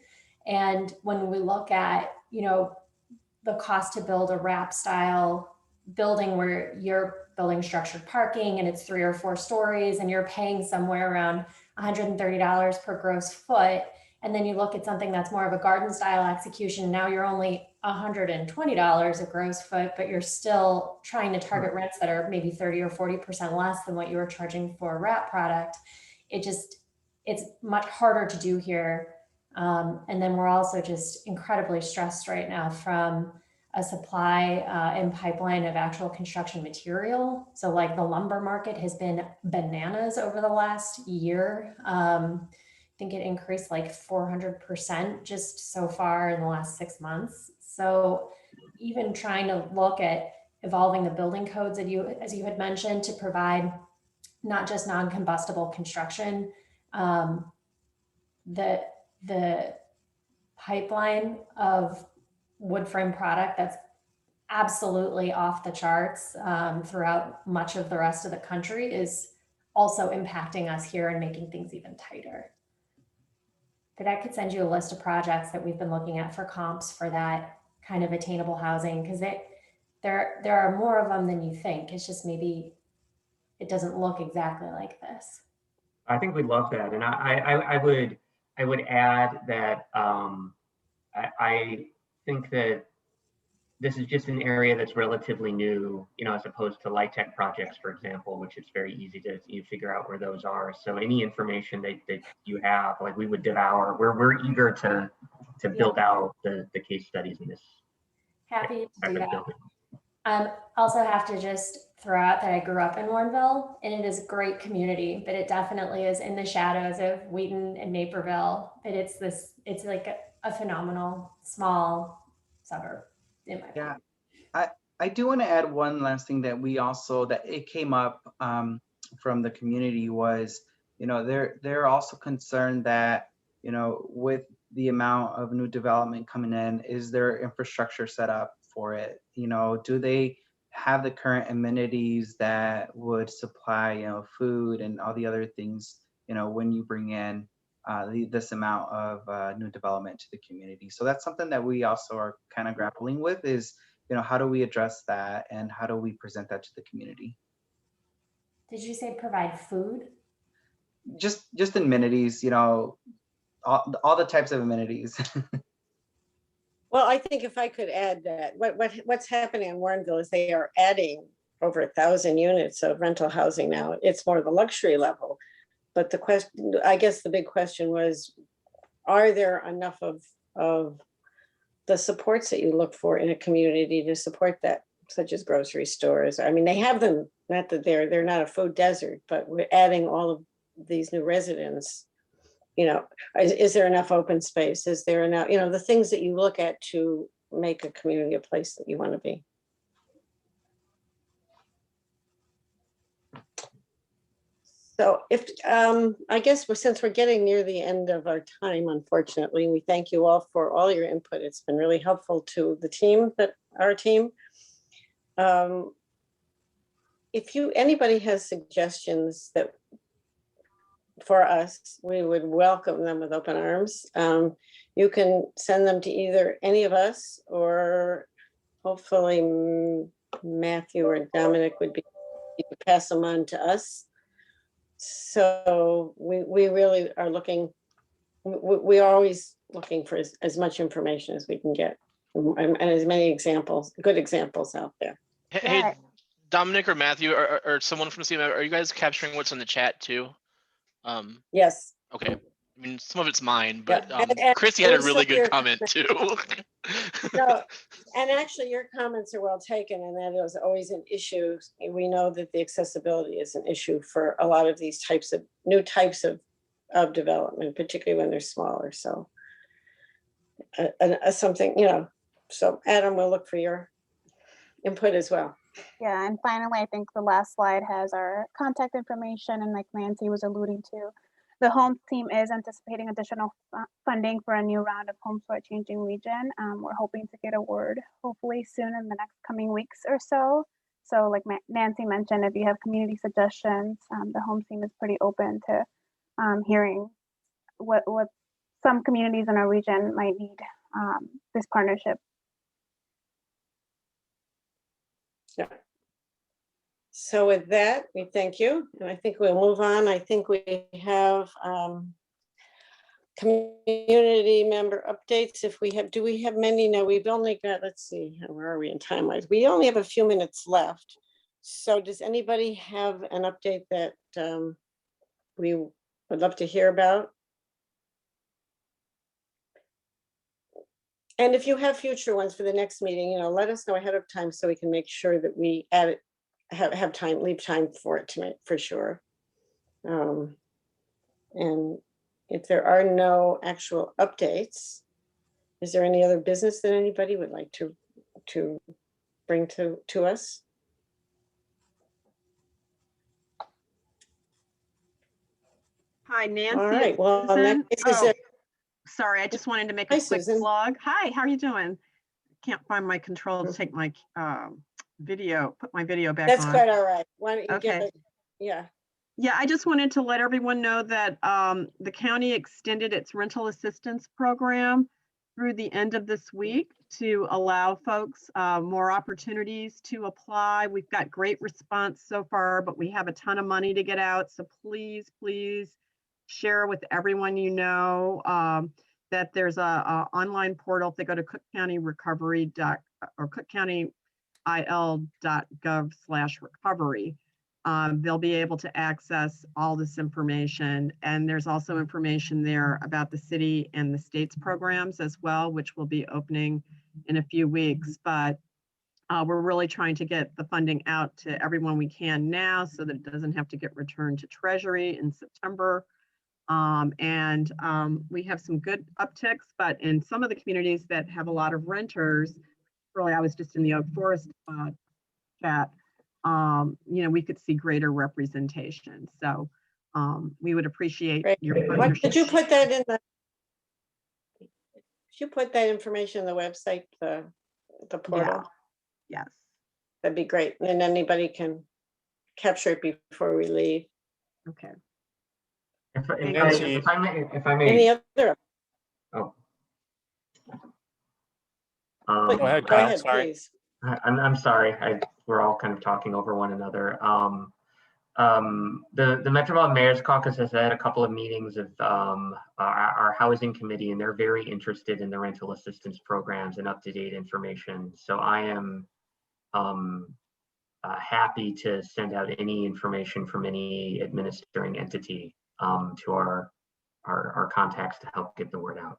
And when we look at, you know, the cost to build a wrap style building where you're building structured parking and it's 3 or 4 stories and you're paying somewhere around $130 per gross foot. And then you look at something that's more of a garden style execution. Now you're only $120 a gross foot, but you're still trying to target rents that are maybe 30 or 40% less than what you were charging for a wrap product. It's much harder to do here. And then we're also just incredibly stressed right now from a supply and pipeline of actual construction material. So like the lumber market has been bananas over the last year. I think it increased like 400% just so far in the last 6 months. So even trying to look at evolving the building codes that as you had mentioned, to provide not just non-combustible construction, the pipeline of wood frame product that's absolutely off the charts throughout much of the rest of the country is also impacting us here and making things even tighter. But I could send you a list of projects that we've been looking at for comps for that kind of attainable housing, because there are more of them than you think. It's just maybe it doesn't look exactly like this. I think we'd love that. And I would add that I think that this is just an area that's relatively new, you know, as opposed to light tech projects, for example, which it's very easy to figure out where those are. So any information that you have, like, we would devour. We're eager to build out the case studies in this. Happy to do that. Also have to just throw out that I grew up in Warrenville, and it is a great community, but it definitely is in the shadows of Wheaton and Naperville. But it's like a phenomenal small suburb. Yeah, I do want to add one last thing that we also, that it came up from the community was, you know, they're also concerned that, you know, with the amount of new development coming in, is there infrastructure set up for it? You know, do they have the current amenities that would supply, you know, food and all the other things, you know, when you bring in this amount of new development to the community? So that's something that we also are kind of grappling with is, you know, how do we address that and how do we present that to the community? Did you say provide food? Just amenities, you know, all the types of amenities. Well, I think if I could add that what's happening in Warrenville is they are adding over 1,000 units of rental housing now. It's more the luxury level. But the question, I guess the big question was, are there enough of the supports that you look for in a community to support that, such as grocery stores? I mean, they have them, not that they're not a food desert, but we're adding all of these new residents. You know, is there enough open space? Is there enough, you know, the things that you look at to make a community a place that you want to be? So if, I guess since we're getting near the end of our time, unfortunately, we thank you all for all your input. It's been really helpful to the team, our team. If anybody has suggestions that for us, we would welcome them with open arms. You can send them to either any of us, or hopefully Matthew or Dominic would be, you could pass them on to us. So we really are looking, we are always looking for as much information as we can get, and as many examples, good examples out there. Hey, Dominic or Matthew or someone from CMAP, are you guys capturing what's in the chat too? Yes. Okay. I mean, some of it's mine, but and Christy had a really good comment too. No, and actually your comments are well taken, and that is always an issue. We know that the accessibility is an issue for a lot of these new types of development, particularly when they're smaller. So something, you know, so Adam, we'll look for your input as well. Yeah, and finally, I think the last slide has our contact information, and like Nancy was alluding to, The Homes team is anticipating additional funding for a new round of Homes for a Changing Region. We're hoping to get a word hopefully soon in the next coming weeks or so. So like Nancy mentioned, if you have community suggestions, the Homes team is pretty open to hearing what some communities in our region might need this partnership. Yeah. So with that, we thank you, and I think we'll move on. I think we have community member updates. If we have, do we have many? No, we've only got, let's see, where are we in time wise? We only have a few minutes left. So does anybody have an update that we would love to hear about? And if you have future ones for the next meeting, let us know ahead of time so we can make sure that we add it, have time, leave time for it tonight for sure. And if there are no actual updates, is there any other business that anybody would like to bring to us? Hi, Nancy. All right, well, in that case, is Oh, there- sorry, I just wanted to make Hi, a quick Susan. vlog. Hi, how are you doing? Can't find my control to take my video, put my video back That's on. quite all right. Why don't you give Okay. it? Yeah. Yeah, I just wanted to let everyone know that the county extended its rental assistance program through the end of this week to allow folks more opportunities to apply. We've got great response so far, but we have a ton of money to get out. So please, please share with everyone you know that there's a online portal. If they go to cookcountyrecovery or cookcountyil.gov/recovery, they'll be able to access all this information. And there's also information there about the city and the state's programs as well, which will be opening in a few weeks. But we're really trying to get the funding out to everyone we can now so that it doesn't have to get returned to Treasury in September. We have some good upticks, but in some of the communities that have a lot of renters, really, I was just in the Oak Forest chat, we could see greater representation. So we would appreciate your partnership. Did you put that in the? Did you put that information in the website, the portal? Yes. That'd be great. And anybody can capture it before we leave. Okay. If I may. Any other? Oh. Go ahead, Go Kyle. ahead, Sorry. please. I'm sorry. We're all kind of talking over one another. The Metropolitan Mayor's Caucus has had a couple of meetings of our housing committee, and they're very interested in the rental assistance programs and up-to-date information. So I am happy to send out any information from any administering entity to our contacts to help get the word out.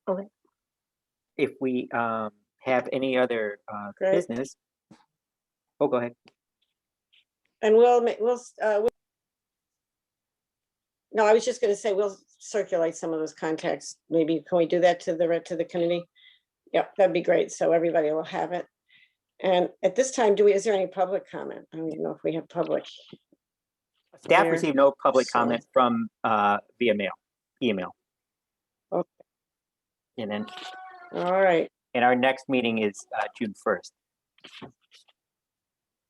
Okay. If we have any other Great. business, oh, go ahead. And no, I was just going to say, we'll circulate some of those contacts. Maybe can we do that to the committee? Yep, that'd be great. So everybody will have it. And at this time, is there any public comment? I don't even know if we have public. Staff there. received no public So- comment from via email. Okay. And then, All right, and our next meeting is June 1st.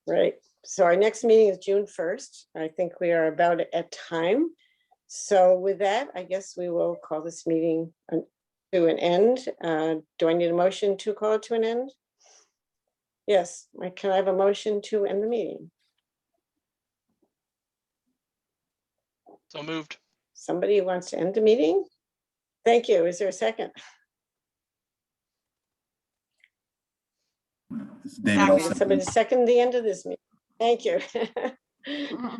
right. So our next meeting is June 1st. I think we are about at time. So with that, I guess we will call this meeting to an end. Do I need a motion to call it to an end? Yes, can I have a motion to end the meeting? So moved. Somebody wants to end the meeting? Thank you. Is there a second? David, Somebody second the end of this meeting. Thank you.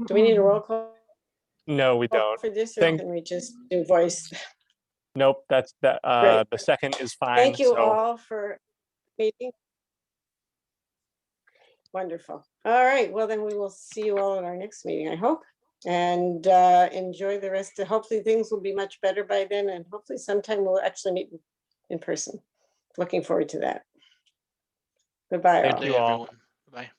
Do we need a roll call No, we don't. for this, or Thank- can we just do voice? Nope, that's that. Great. The second is fine. Thank you so all for meeting. Wonderful. All right, well then we will see you all at our next meeting, I hope. And enjoy the rest. Hopefully things will be much better by then, and hopefully sometime we'll actually meet in person. Looking forward to that. Goodbye. Thank all. you all. Everyone. Bye.